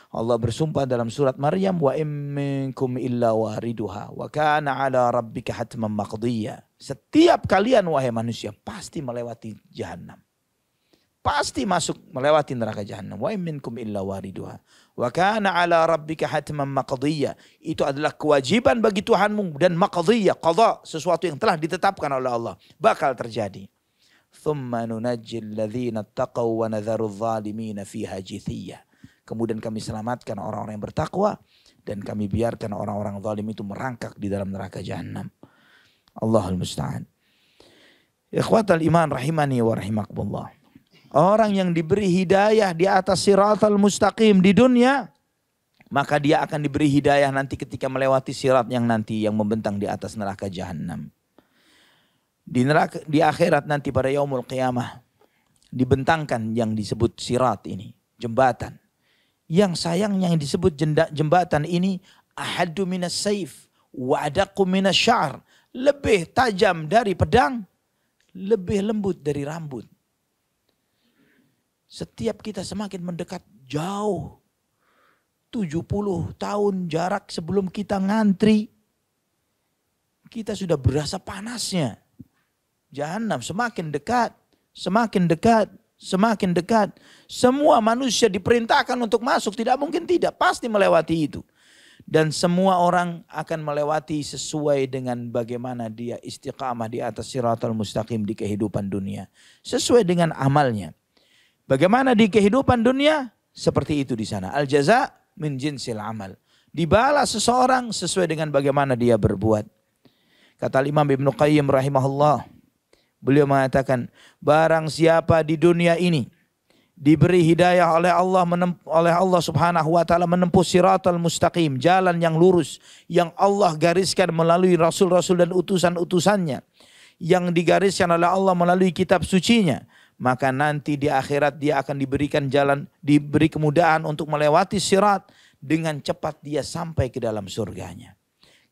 Allah bersumpah dalam surat Maryam, wa in minkum illa wariduha wa kana ala rabbika hatman maqdiyya. Setiap kalian wahai manusia pasti melewati jahanam. Pasti masuk melewati neraka jahanam. Wa in minkum illa wariduha wa kana ala rabbika hatman maqdiyya. Itu adalah kewajiban bagi Tuhanmu, dan maqdiyya, qadha, sesuatu yang telah ditetapkan oleh Allah bakal terjadi. Thumma nunajjil ladzina taqaw wa nadharu adh-dhalimina fiha jithiyya. Kemudian kami selamatkan orang-orang yang bertakwa, dan kami biarkan orang-orang zalim itu merangkak di dalam neraka jahanam. Allahul musta'an. Ikhwatal iman rahimani wa rahimakumullah. Orang yang diberi hidayah di atas siratal mustaqim di dunia, maka dia akan diberi hidayah nanti ketika melewati sirat yang nanti yang membentang di atas neraka jahanam. Di akhirat nanti pada yaumul qiyamah dibentangkan yang disebut sirat ini, jembatan. Yang sayangnya yang disebut jembatan ini ahaddu minas saif wa adaqqu minas sya'ar. Lebih tajam dari pedang, lebih lembut dari rambut. Setiap kita semakin mendekat jauh, 70 tahun jarak sebelum kita ngantri, kita sudah berasa panasnya. Jahanam semakin dekat, semakin dekat. Semakin dekat. Semua manusia diperintahkan untuk masuk. Tidak mungkin tidak. Pasti melewati itu. Dan semua orang akan melewati sesuai dengan bagaimana dia istiqamah di atas siratal mustaqim di kehidupan dunia. Sesuai dengan amalnya. Bagaimana di kehidupan dunia? Seperti itu di sana. Al jaza min jinsil amal. Dibalas seseorang sesuai dengan bagaimana dia berbuat. Kata Imam Ibnu Qayyim rahimahullah. Beliau mengatakan, barang siapa di dunia ini diberi hidayah oleh Allah Subhanahu wa taala menempuh siratal mustaqim, jalan yang lurus yang Allah gariskan melalui rasul-rasul dan utusan-utusannya, yang digariskan oleh Allah melalui kitab sucinya, maka nanti di akhirat dia akan diberikan jalan, diberi kemudahan untuk melewati sirat, dengan cepat dia sampai ke dalam surganya,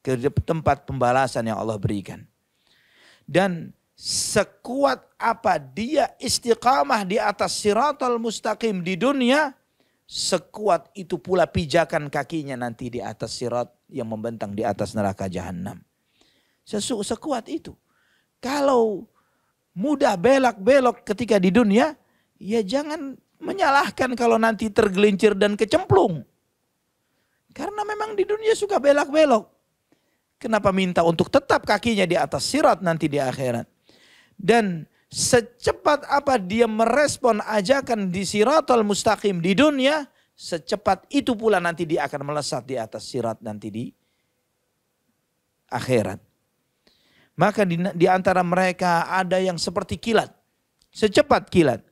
ke tempat pembalasan yang Allah berikan. Dan sekuat apa dia istiqamah di atas siratal mustaqim di dunia, sekuat itu pula pijakan kakinya nanti di atas sirat yang membentang di atas neraka jahanam. Sekuat itu. Kalau mudah belok-belok ketika di dunia, ya jangan menyalahkan kalau nanti tergelincir dan kecemplung. Karena memang di dunia suka belok-belok. Kenapa minta untuk tetap kakinya di atas sirat nanti di akhirat? Dan secepat apa dia merespon ajakan di siratal mustaqim di dunia, secepat itu pula nanti dia akan melesat di atas sirat nanti di akhirat. Maka di antara mereka ada yang seperti kilat, secepat kilat.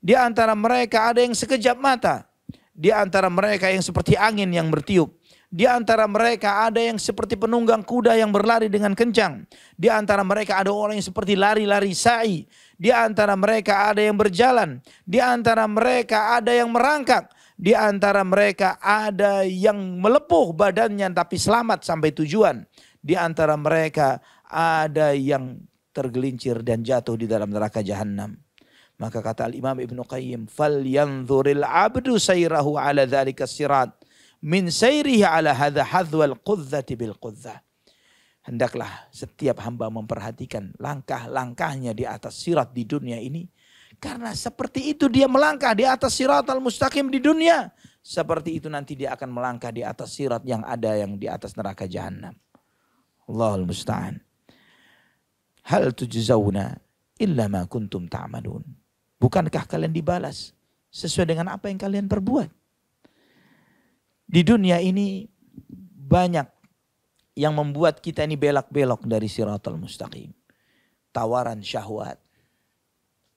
Di antara mereka ada yang sekejap mata. Di antara mereka yang seperti angin yang bertiup. Di antara mereka ada yang seperti penunggang kuda yang berlari dengan kencang. Di antara mereka ada orang yang seperti lari-lari sa'i. Di antara mereka ada yang berjalan. Di antara mereka ada yang merangkak. Di antara mereka ada yang melepuh badannya tapi selamat sampai tujuan. Di antara mereka ada yang tergelincir dan jatuh di dalam neraka jahanam. Maka kata Al-Imam Ibnu Qayyim, "Falyanzuril 'abdu sayrahu 'ala dzalika sirat min sayrihi 'ala hadza hadwal qudzati bil qudzah." Hendaklah setiap hamba memperhatikan langkah-langkahnya di atas sirat di dunia ini, karena seperti itu dia melangkah di atas siratal mustaqim di dunia, seperti itu nanti dia akan melangkah di atas sirat yang ada yang di atas neraka jahanam. Allahul musta'an. Hal tujzauna illa ma kuntum ta'malun. Bukankah kalian dibalas sesuai dengan apa yang kalian perbuat? Di dunia ini banyak yang membuat kita ini belak-belok dari siratal mustaqim. Tawaran syahwat,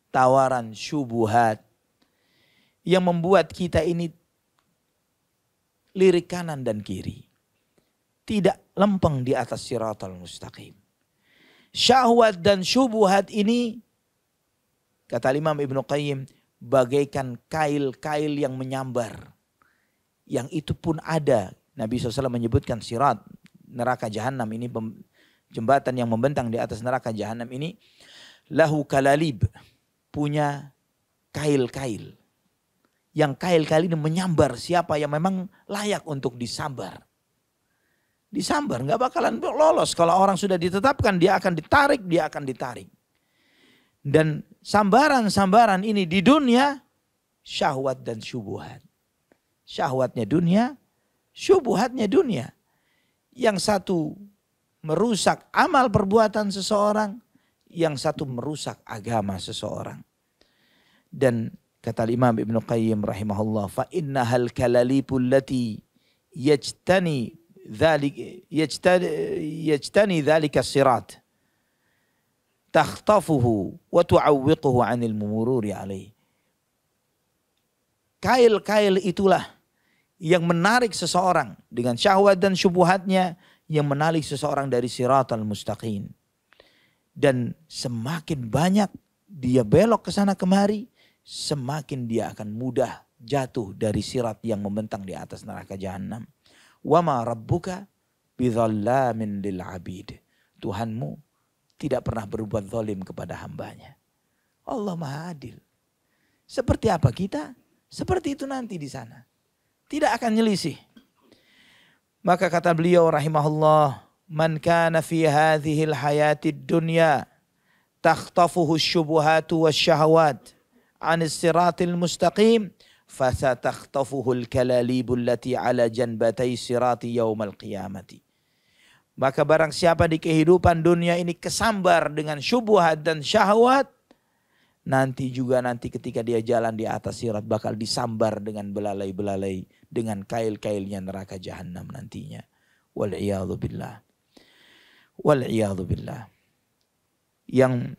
tawaran syubuhat yang membuat kita ini lirik kanan dan kiri. Tidak lempeng di atas siratal mustaqim. Syahwat dan syubuhat ini, kata Imam Ibnu Qayyim, bagaikan kail-kail yang menyambar. Yang itu pun ada. Nabi SAW menyebutkan sirat, neraka jahanam ini, jembatan yang membentang di atas neraka jahanam ini, lahu kalalib, punya kail-kail. Yang kail-kail ini menyambar siapa yang memang layak untuk disambar. Disambar, nggak bakalan lolos. Kalau orang sudah ditetapkan, dia akan ditarik. Dan sambaran-sambaran ini di dunia, syahwat dan syubuhat. Syahwatnya dunia, syubuhatnya dunia. Yang satu merusak amal perbuatan seseorang, yang satu merusak agama seseorang. Dan kata Imam Ibnu Qayyim rahimahullah, fa innahal kalalipul lati yajtani dhalika sirat takhtafuhu wa tu'awwiquhu 'anil mururi 'alaihi. Kail-kail itulah yang menarik seseorang dengan syahwat dan syubhatnya, yang menarik seseorang dari siratal mustaqim. Dan semakin banyak dia belok ke sana kemari, semakin dia akan mudah jatuh dari sirat yang membentang di atas neraka jahanam. Wa ma rabbuka bidzallamin lil 'abid. Tuhanmu tidak pernah berbuat zalim kepada hambanya. Allah Maha Adil. Seperti apa kita? Seperti itu nanti di sana. Tidak akan nyelisih. Maka kata beliau rahimahullah, man kana fi hadhil hayatid dunya takhtafuhu syubuhatu wasyahawat 'anis siratil mustaqim fasatakhtafuhu al-kalalibul lati 'ala janbatay sirati yaumal qiyamati. Maka barang siapa di kehidupan dunia ini kesambar dengan syubhat dan syahwat, nanti ketika dia jalan di atas sirat bakal disambar dengan belalai-belalai, dengan kail-kailnya neraka jahanam nantinya. Wal'iyadhu billah. Wal'iyadhu billah. Yang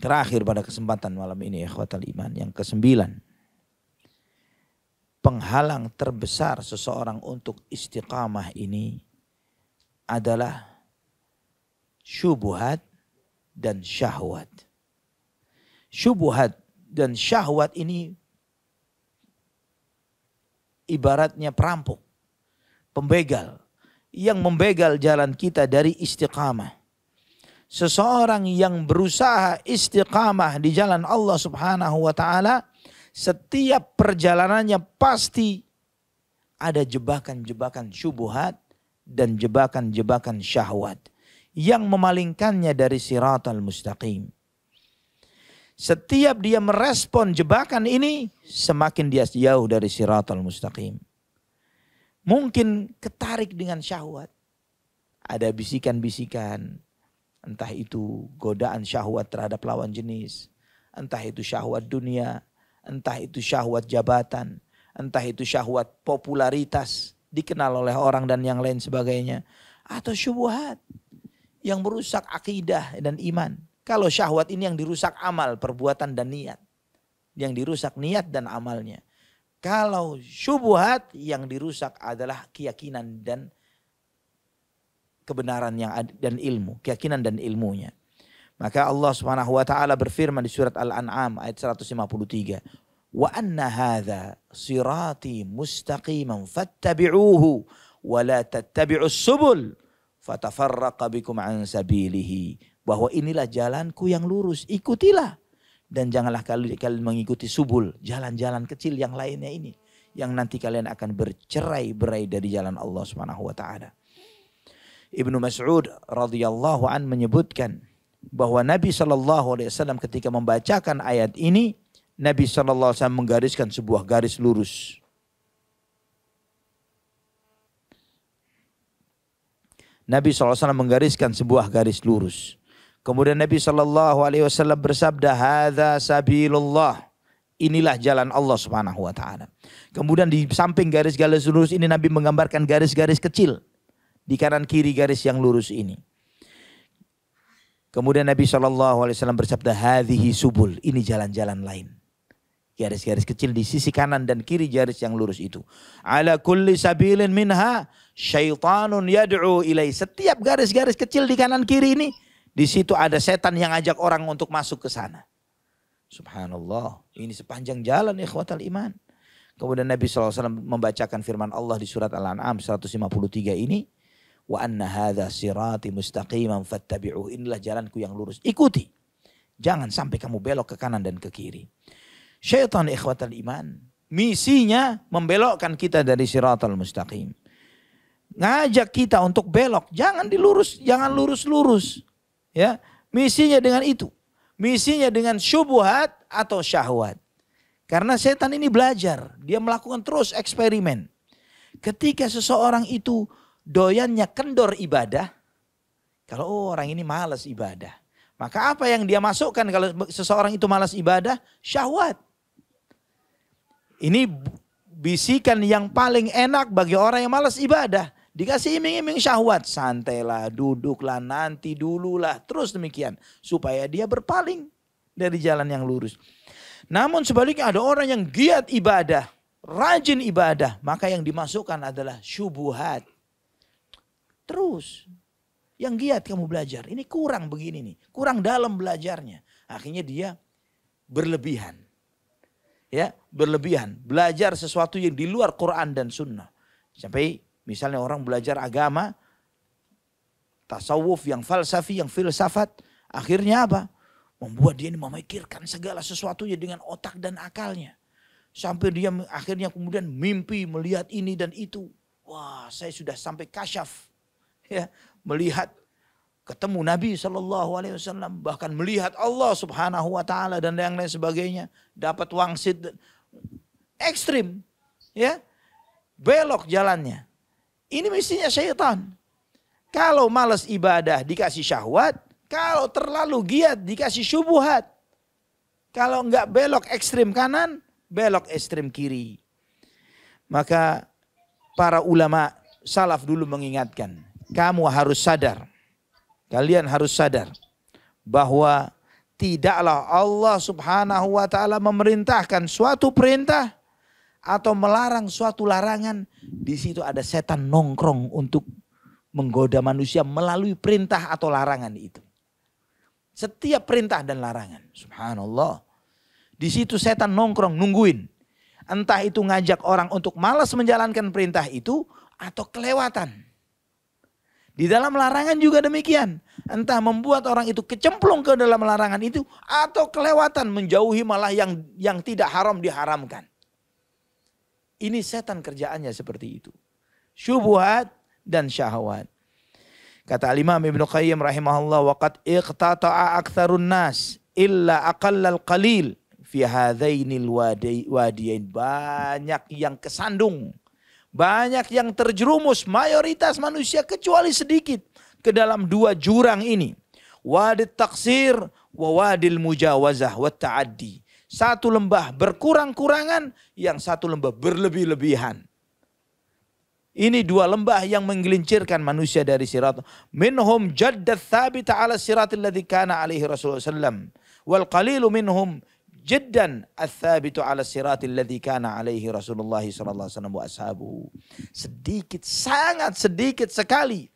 terakhir pada kesempatan malam ini, ikhwatal iman, yang ke-9. Penghalang terbesar seseorang untuk istiqamah ini adalah syubhat dan syahwat. Syubhat dan syahwat ini ibaratnya perampok, pembegal, yang membegal jalan kita dari istiqamah. Seseorang yang berusaha istiqamah di jalan Allah Subhanahu wa ta'ala, setiap perjalanannya pasti ada jebakan-jebakan syubhat dan jebakan-jebakan syahwat yang memalingkannya dari siratal mustaqim. Setiap dia merespon jebakan ini, semakin dia jauh dari siratal mustaqim. Mungkin ketarik dengan syahwat. Ada bisikan-bisikan. Entah itu godaan syahwat terhadap lawan jenis. Entah itu syahwat dunia. Entah itu syahwat jabatan. Entah itu syahwat popularitas. Dikenal oleh orang dan yang lain sebagainya. Atau syubhat yang merusak akidah dan iman. Kalau syahwat ini yang dirusak amal, perbuatan dan niat. Yang dirusak niat dan amalnya. Kalau syubhat yang dirusak adalah keyakinan dan kebenaran yang dan ilmu, keyakinan dan ilmunya. Maka Allah Subhanahu wa taala berfirman di surat Al-An'am ayat 153, "Wa anna hadza sirati mustaqiman fattabi'uhu wa la tattabi'us subul fatafarraqa bikum an sabilihi." Bahwa inilah jalanku yang lurus, ikutilah. Dan janganlah kalian mengikuti subul, jalan-jalan kecil yang lainnya ini. Yang nanti kalian akan bercerai-berai dari jalan Allah Subhanahu wa ta'ala. Ibnu Mas'ud radhiyallahu an menyebutkan bahwa Nabi SAW ketika membacakan ayat ini, Nabi SAW menggariskan sebuah garis lurus. Nabi SAW menggariskan sebuah garis lurus. Kemudian Nabi SAW bersabda, "Hadza sabilullah." Inilah jalan Allah Subhanahu wa taala. Kemudian di samping garis-garis lurus ini Nabi menggambarkan garis-garis kecil di kanan kiri garis yang lurus ini. Kemudian Nabi SAW bersabda, "Hadhihi subul." Ini jalan-jalan lain. Garis-garis kecil di sisi kanan dan kiri garis yang lurus itu. "Ala kulli sabilin minha syaitanun yad'u ilai." Setiap garis-garis kecil di kanan kiri ini, di situ ada setan yang ajak orang untuk masuk ke sana. Subhanallah. Ini sepanjang jalan ikhwatal iman. Kemudian Nabi SAW membacakan firman Allah di surat Al-An'am 153 ini. "Wa anna hadha sirati mustaqiman fattabi'uh." Inilah jalanku yang lurus. Ikuti. Jangan sampai kamu belok ke kanan dan ke kiri. Syaitan ikhwatal iman, misinya membelokkan kita dari siratal mustaqim. Ngajak kita untuk belok. Jangan dilurus. Jangan lurus-lurus. Ya, misinya dengan itu. Misinya dengan syubhat atau syahwat. Karena setan ini belajar, dia melakukan terus eksperimen. Ketika seseorang itu doyannya kendor ibadah, kalau orang ini malas ibadah, maka apa yang dia masukkan kalau seseorang itu malas ibadah? Syahwat. Ini bisikan yang paling enak bagi orang yang malas ibadah. Dikasih iming-iming syahwat, santailah, duduklah, nanti dululah, terus demikian. Supaya dia berpaling dari jalan yang lurus. Namun sebaliknya ada orang yang giat ibadah, rajin ibadah, maka yang dimasukkan adalah syubhat. Terus, yang giat kamu belajar, ini kurang begini nih, kurang dalam belajarnya. Akhirnya dia berlebihan. Ya, berlebihan, belajar sesuatu yang di luar Quran dan Sunnah. Sampai misalnya orang belajar agama, tasawuf yang falsafi, yang filsafat. Akhirnya apa? Membuat dia ini memikirkan segala sesuatunya dengan otak dan akalnya. Sampai dia akhirnya kemudian mimpi melihat ini dan itu. Wah, saya sudah sampai kasyaf. Ya, melihat ketemu Nabi SAW. Bahkan melihat Allah Subhanahu wa ta'ala dan yang lain sebagainya. Dapat wangsit. Ekstrim. Ya, belok jalannya. Ini mestinya syaitan. Kalau malas ibadah dikasih syahwat. Kalau terlalu giat dikasih syubhat. Kalau enggak belok ekstrim kanan, belok ekstrim kiri. Maka para ulama salaf dulu mengingatkan. Kamu harus sadar. Kalian harus sadar. Bahwa tidaklah Allah Subhanahu wa ta'ala memerintahkan suatu perintah. Atau melarang suatu larangan, di situ ada setan nongkrong untuk menggoda manusia melalui perintah atau larangan itu. Setiap perintah dan larangan, subhanallah. Di situ setan nongkrong nungguin. Entah itu ngajak orang untuk malas menjalankan perintah itu atau kelewatan. Di dalam larangan juga demikian. Entah membuat orang itu kecemplung ke dalam larangan itu atau kelewatan menjauhi malah yang tidak haram diharamkan. Ini setan kerjaannya seperti itu. Syubhat dan syahwat. Kata Imam Ibnu Qayyim rahimahullah, waqad iqtata'a aktsarun nas illa aqallal qalil fi hadzainil wadiyain. Banyak yang kesandung, banyak yang terjerumus, mayoritas manusia kecuali sedikit ke dalam dua jurang ini. Wadit taksir wa wadil mujawazah wa ta'addi. Satu lembah berkurang-kurangan, yang satu lembah berlebih-lebihan. Ini dua lembah yang menggelincirkan manusia dari sirat. Minhum jaddat thabita ala siratil ladzi kana alaihi Rasulullah sallam. Wal qalilu minhum jiddan ats-tsabitu ala siratil ladzi kana alaihi Rasulullah sallallahu alaihi wasallam wa ashabuhu. Sedikit, sangat sedikit sekali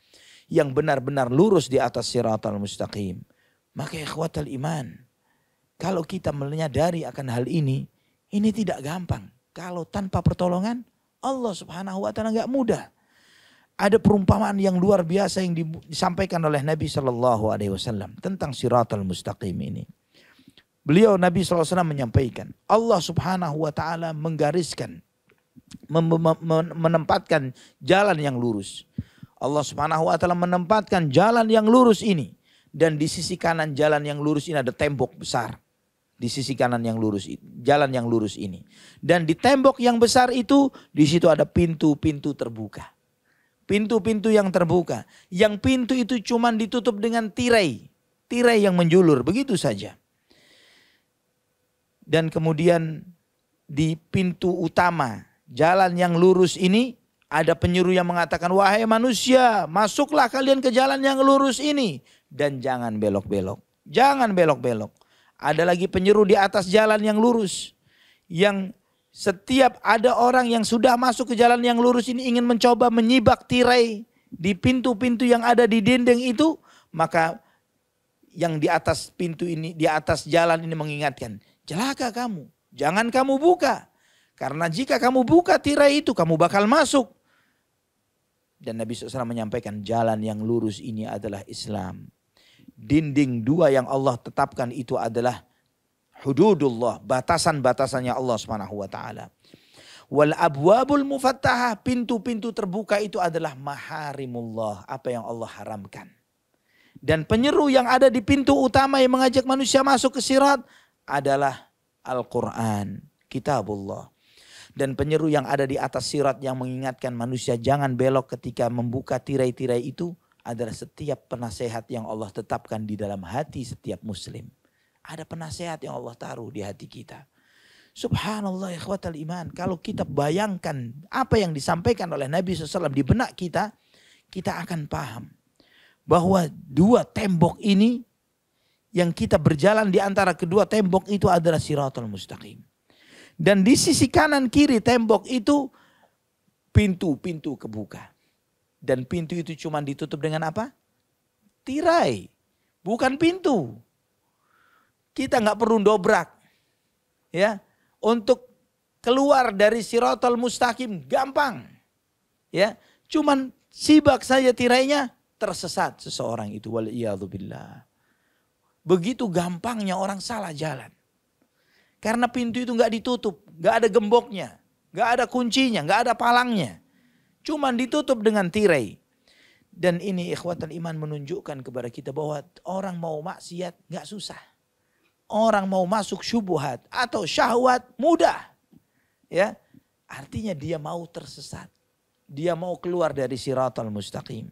yang benar-benar lurus di atas siratal mustaqim. Maka ikhwatal iman, kalau kita menyadari akan hal ini tidak gampang. Kalau tanpa pertolongan Allah subhanahu wa ta'ala enggak mudah. Ada perumpamaan yang luar biasa yang disampaikan oleh Nabi sallallahu alaihi wasallam tentang siratal mustaqim ini. Beliau Nabi SAW menyampaikan, Allah subhanahu wa ta'ala menggariskan, menempatkan jalan yang lurus. Allah subhanahu wa ta'ala menempatkan jalan yang lurus ini. Dan di sisi kanan jalan yang lurus ini ada tembok besar. Di sisi kanan yang lurus, jalan yang lurus ini. Dan di tembok yang besar itu, di situ ada pintu-pintu terbuka. Pintu-pintu yang terbuka. Yang pintu itu cuma ditutup dengan tirai. Tirai yang menjulur, begitu saja. Dan kemudian di pintu utama jalan yang lurus ini ada penyeru yang mengatakan, wahai manusia, masuklah kalian ke jalan yang lurus ini dan jangan belok-belok. Jangan belok-belok. Ada lagi penyeru di atas jalan yang lurus, yang setiap ada orang yang sudah masuk ke jalan yang lurus ini ingin mencoba menyibak tirai di pintu-pintu yang ada di dinding itu, maka yang di atas pintu ini, di atas jalan ini mengingatkan, celaka kamu, jangan kamu buka. Karena jika kamu buka tirai itu, kamu bakal masuk. Dan Nabi SAW menyampaikan jalan yang lurus ini adalah Islam. Dinding dua yang Allah tetapkan itu adalah hududullah, batasan-batasannya Allah Subhanahu wa taala. Wal abwabul mufattahah, pintu-pintu terbuka itu adalah maharimullah, apa yang Allah haramkan. Dan penyeru yang ada di pintu utama yang mengajak manusia masuk ke sirat adalah Al-Quran, kitabullah. Dan penyeru yang ada di atas sirat yang mengingatkan manusia jangan belok ketika membuka tirai-tirai itu adalah setiap penasehat yang Allah tetapkan di dalam hati setiap muslim. Ada penasehat yang Allah taruh di hati kita. Subhanallah ikhwatal iman. Kalau kita bayangkan apa yang disampaikan oleh Nabi SAW di benak kita, kita akan paham bahwa dua tembok ini, yang kita berjalan di antara kedua tembok itu adalah siratal mustaqim. Dan di sisi kanan kiri tembok itu pintu-pintu kebuka. Dan pintu itu cuma ditutup dengan apa? Tirai, bukan pintu. Kita nggak perlu dobrak, ya, untuk keluar dari siratal mustaqim gampang, ya. Cuman sibak saja tirainya, tersesat seseorang itu. Waliyadzubillah. Begitu gampangnya orang salah jalan. Karena pintu itu nggak ditutup, nggak ada gemboknya, nggak ada kuncinya, nggak ada palangnya. Cuman ditutup dengan tirai. Dan ini ikhwatal iman menunjukkan kepada kita bahwa orang mau maksiat nggak susah. Orang mau masuk syubhat atau syahwat mudah. Ya, artinya dia mau tersesat. Dia mau keluar dari siratal mustaqim.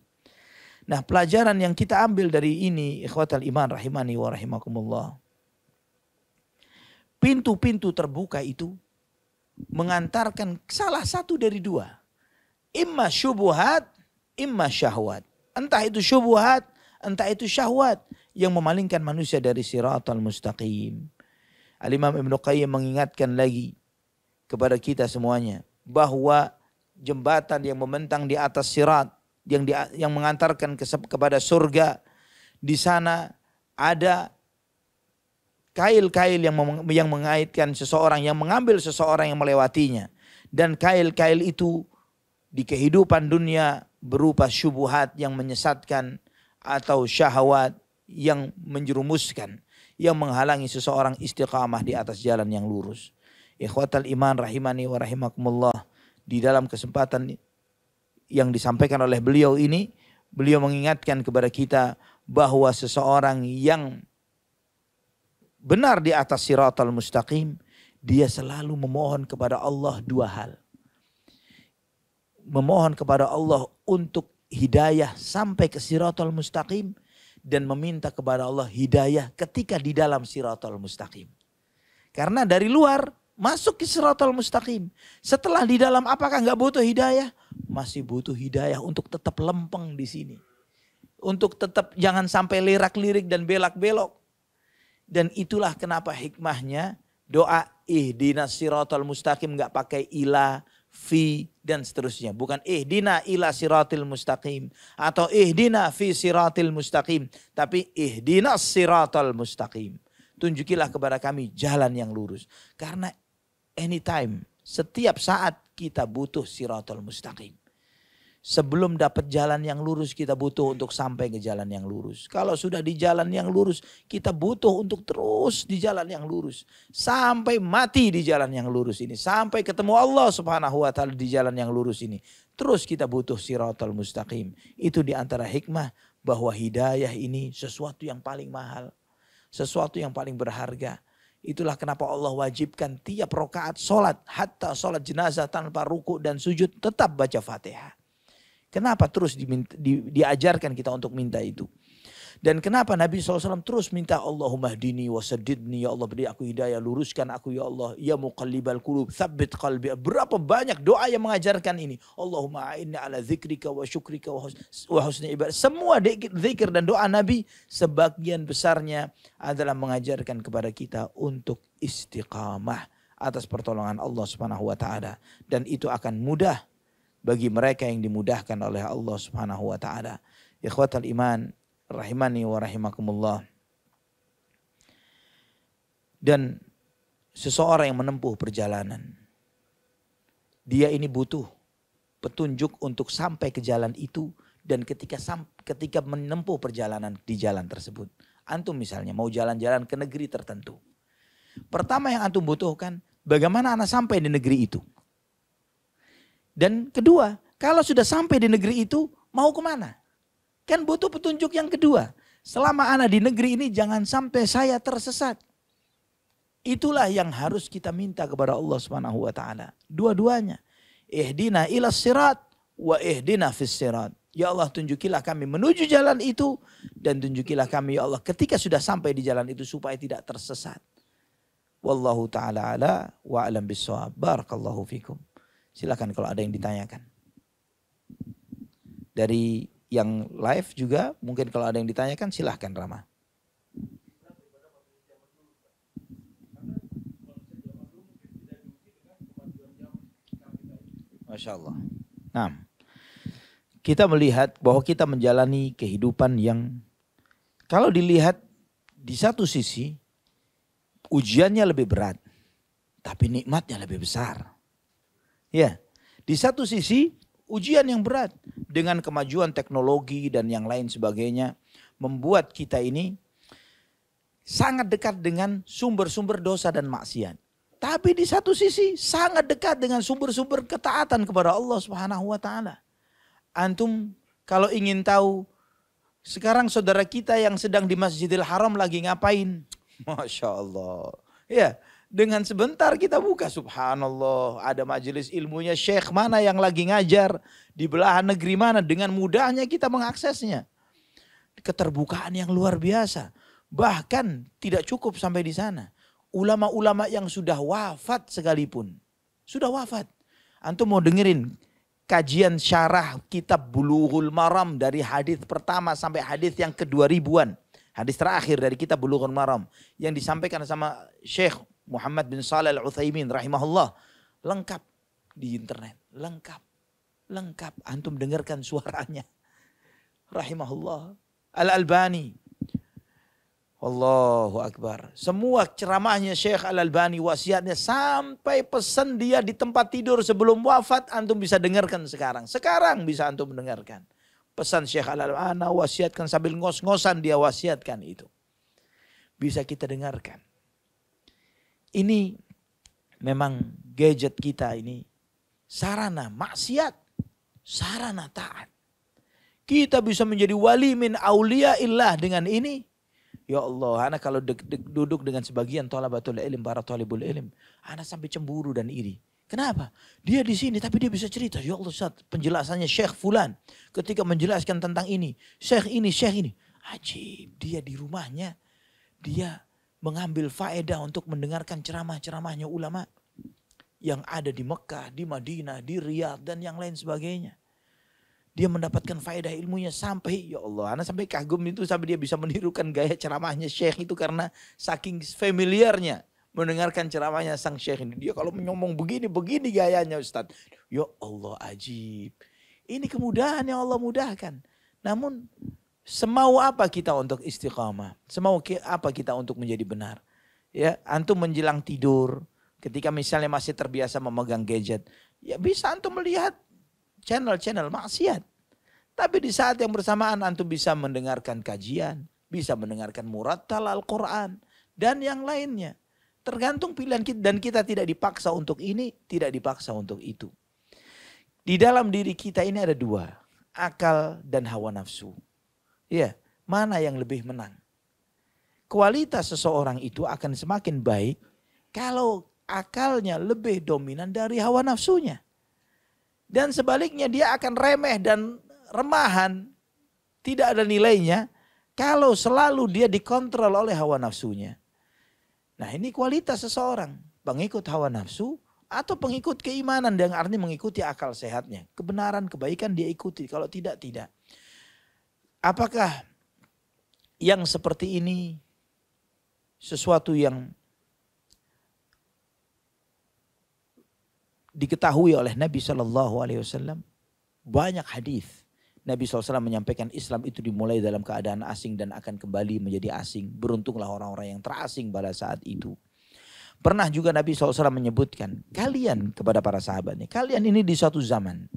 Nah, pelajaran yang kita ambil dari ini ikhwatal iman rahimani wa rahimakumullah. Pintu-pintu terbuka itu mengantarkan salah satu dari dua. Imma syubhat, imma syahwat. Entah itu syubhat, entah itu syahwat yang memalingkan manusia dari siratal mustaqim. Al-Imam Ibnu Qayyim mengingatkan lagi kepada kita semuanya bahwa jembatan yang membentang di atas sirat yang mengantarkan kepada surga, di sana ada kail-kail yang mengaitkan seseorang, yang mengambil seseorang yang melewatinya. Dan kail-kail itu di kehidupan dunia berupa syubhat yang menyesatkan atau syahwat yang menjerumuskan, yang menghalangi seseorang istiqamah di atas jalan yang lurus. Ikhwatal iman rahimani wa rahimakumullah, di dalam kesempatan yang disampaikan oleh beliau ini, beliau mengingatkan kepada kita bahwa seseorang yang benar di atas siratal mustaqim, dia selalu memohon kepada Allah dua hal. Memohon kepada Allah untuk hidayah sampai ke siratal mustaqim, dan meminta kepada Allah hidayah ketika di dalam siratal mustaqim. Karena dari luar masuk ke siratal mustaqim. Setelah di dalam apakah enggak butuh hidayah? Masih butuh hidayah untuk tetap lempeng di sini. Untuk tetap jangan sampai lirak-lirik dan belak-belok. Dan itulah kenapa hikmahnya doa ihdinas siratal mustaqim enggak pakai ila, fi dan seterusnya. Bukan ihdina ila siratil mustaqim atau ihdina fi siratil mustaqim, tapi ihdinas siratal mustaqim. Tunjukilah kepada kami jalan yang lurus. Karena anytime, setiap saat kita butuh siratal mustaqim. Sebelum dapat jalan yang lurus, kita butuh untuk sampai ke jalan yang lurus. Kalau sudah di jalan yang lurus, kita butuh untuk terus di jalan yang lurus. Sampai mati di jalan yang lurus ini. Sampai ketemu Allah subhanahu wa ta'ala di jalan yang lurus ini. Terus kita butuh siratal mustaqim. Itu di antara hikmah bahwa hidayah ini sesuatu yang paling mahal. Sesuatu yang paling berharga. Itulah kenapa Allah wajibkan tiap rakaat sholat. Hatta sholat jenazah tanpa ruku dan sujud tetap baca Fatihah. Kenapa terus diajarkan kita untuk minta itu? Dan kenapa Nabi SAW terus minta Allahumma hdini wa saddidni, ya Allah beri aku hidayah, luruskan aku ya Allah, ya muqallibal qulub, tsabbit qalbi. Berapa banyak doa yang mengajarkan ini. Allahumma a'inni ala dzikrika wa syukrika wa husni ibadah. Semua zikir dan doa Nabi sebagian besarnya adalah mengajarkan kepada kita untuk istiqamah atas pertolongan Allah Subhanahu wa taala, dan itu akan mudah bagi mereka yang dimudahkan oleh Allah Subhanahu wa taala. Ikhwatal iman rahimani wa rahimakumullah. Dan seseorang yang menempuh perjalanan, dia ini butuh petunjuk untuk sampai ke jalan itu, dan ketika menempuh perjalanan di jalan tersebut. Antum misalnya mau jalan-jalan ke negeri tertentu. Pertama yang antum butuhkan, bagaimana anak sampai di negeri itu? Dan kedua, kalau sudah sampai di negeri itu, mau kemana? Kan butuh petunjuk yang kedua. Selama anak di negeri ini, jangan sampai saya tersesat. Itulah yang harus kita minta kepada Allah Subhanahu wa taala. Dua-duanya. Ihdina ila sirat wa ihdina fis sirat. Ya Allah, tunjukilah kami menuju jalan itu, dan tunjukilah kami ya Allah ketika sudah sampai di jalan itu supaya tidak tersesat. Wallahu taala ala wa alam bissawab. Barakallahu fikum. Silakan kalau ada yang ditanyakan. Dari yang live juga mungkin kalau ada yang ditanyakan silahkan Rama. Masya Allah. Nah, kita melihat bahwa kita menjalani kehidupan yang kalau dilihat di satu sisi ujiannya lebih berat, tapi nikmatnya lebih besar. Ya, di satu sisi ujian yang berat dengan kemajuan teknologi dan yang lain sebagainya membuat kita ini sangat dekat dengan sumber-sumber dosa dan maksiat. Tapi di satu sisi sangat dekat dengan sumber-sumber ketaatan kepada Allah Subhanahu wa taala. Antum kalau ingin tahu sekarang saudara kita yang sedang di Masjidil Haram lagi ngapain? Masya Allah. Ya. Dengan sebentar kita buka, subhanallah, ada majelis ilmunya syekh mana yang lagi ngajar di belahan negeri mana, dengan mudahnya kita mengaksesnya. Keterbukaan yang luar biasa. Bahkan tidak cukup sampai di sana. Ulama-ulama yang sudah wafat sekalipun, sudah wafat. Antum mau dengerin kajian syarah kitab Bulughul Maram dari hadis pertama sampai hadis yang ke-2000-an. Hadis terakhir dari kitab Bulughul Maram yang disampaikan sama Syekh Muhammad bin Shalih Al-Utsaimin rahimahullah, lengkap di internet, lengkap. Antum dengarkan suaranya. Rahimahullah. Al-Albani Allahu Akbar. Semua ceramahnya Syekh Al-Albani, wasiatnya, sampai pesan dia di tempat tidur sebelum wafat, antum bisa dengarkan sekarang. Sekarang bisa antum mendengarkan. Pesan Syekh Al-Albani, wasiatkan sambil ngos-ngosan dia wasiatkan itu. Bisa kita dengarkan. Ini memang gadget kita ini sarana maksiat, sarana taat. Kita bisa menjadi wali min auliyaillah dengan ini. Ya Allah, anak kalau duduk dengan sebagian thalabatul ilm, para thalibul ilm, anak sampai cemburu dan iri. Kenapa? Dia di sini tapi dia bisa cerita. Ya Allah, Ustaz, penjelasannya Syekh Fulan ketika menjelaskan tentang ini, Syekh ini, Syekh ini. Ajib, dia di rumahnya, dia mengambil faedah untuk mendengarkan ceramah-ceramahnya ulama yang ada di Mekah, di Madinah, di Riyadh dan yang lain sebagainya. Dia mendapatkan faedah ilmunya sampai, ya Allah, anak sampai kagum itu, sampai dia bisa menirukan gaya ceramahnya Syekh itu karena saking familiarnya mendengarkan ceramahnya sang Syekh ini. Dia kalau ngomong begini gayanya Ustaz. Ya Allah, ajib. Ini kemudahan yang Allah mudahkan. Namun semau apa kita untuk istiqamah? Semau apa kita untuk menjadi benar? Ya, antum menjelang tidur, ketika misalnya masih terbiasa memegang gadget, ya bisa antum melihat channel-channel maksiat. Tapi di saat yang bersamaan antum bisa mendengarkan kajian, bisa mendengarkan murattal Al-Quran, dan yang lainnya. Tergantung pilihan kita, dan kita tidak dipaksa untuk ini, tidak dipaksa untuk itu. Di dalam diri kita ini ada dua, akal dan hawa nafsu. Ya, mana yang lebih menang? Kualitas seseorang itu akan semakin baik kalau akalnya lebih dominan dari hawa nafsunya. Dan sebaliknya dia akan remeh dan remahan, tidak ada nilainya kalau selalu dia dikontrol oleh hawa nafsunya. Nah, ini kualitas seseorang, pengikut hawa nafsu atau pengikut keimanan, yang artinya mengikuti akal sehatnya. Kebenaran, kebaikan dia ikuti, kalau tidak, tidak. Apakah yang seperti ini sesuatu yang diketahui oleh Nabi SAW? Banyak hadis Nabi SAW menyampaikan Islam itu dimulai dalam keadaan asing dan akan kembali menjadi asing. Beruntunglah orang-orang yang terasing pada saat itu. Pernah juga Nabi SAW menyebutkan, kalian, kepada para sahabatnya, kalian ini di suatu zaman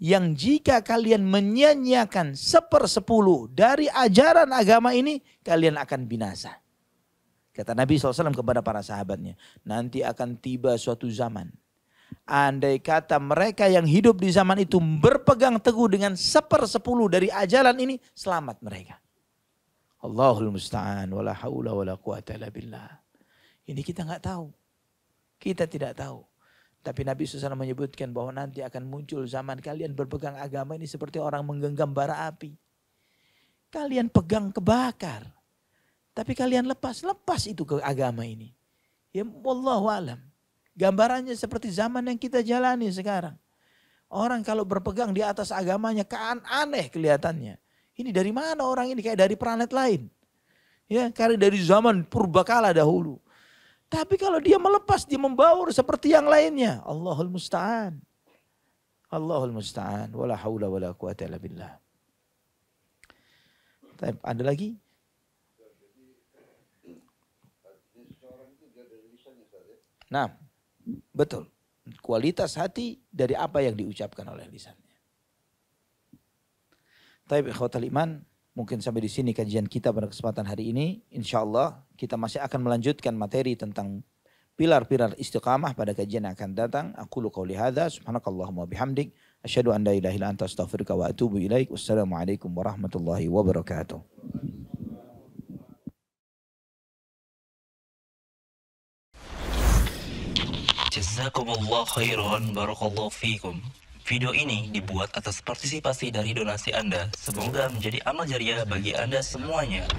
yang jika kalian menyia-nyiakan 1/10 dari ajaran agama ini, kalian akan binasa. Kata Nabi SAW kepada para sahabatnya, nanti akan tiba suatu zaman, andai kata mereka yang hidup di zaman itu berpegang teguh dengan 1/10 dari ajaran ini, selamat mereka. Allahul musta'an, wala haula wala quwata illa billah. Ini kita nggak tahu, kita tidak tahu. Tapi Nabi SAW menyebutkan bahwa nanti akan muncul zaman kalian berpegang agama ini seperti orang menggenggam bara api. Kalian pegang kebakar, tapi kalian lepas itu ke agama ini. Ya wallahu alam. Gambarannya seperti zaman yang kita jalani sekarang. Orang kalau berpegang di atas agamanya kan aneh kelihatannya. Ini dari mana orang ini, kayak dari planet lain. Ya, karena dari zaman purbakala dahulu. Tapi kalau dia melepas, dia membaur seperti yang lainnya. Allahul musta'an. Allahul musta'an. Wala haula wala quwata illa billah. Ada lagi? Nah, betul. Kualitas hati dari apa yang diucapkan oleh lisannya. Taib ikhwatal iman, mungkin sampai di sini kajian kita pada kesempatan hari ini. InsyaAllah kita masih akan melanjutkan materi tentang pilar-pilar istiqamah pada kajian yang akan datang. Aqulu qawli hadza, subhanakallahumma bihamdik, asyhadu an la ilaha illa anta astaghfiruka wa atubu ilaik. Wassalamualaikum warahmatullahi wabarakatuh. Jazakumullah khairan, barakallahu fikum. Video ini dibuat atas partisipasi dari donasi Anda. Semoga menjadi amal jariah bagi Anda semuanya.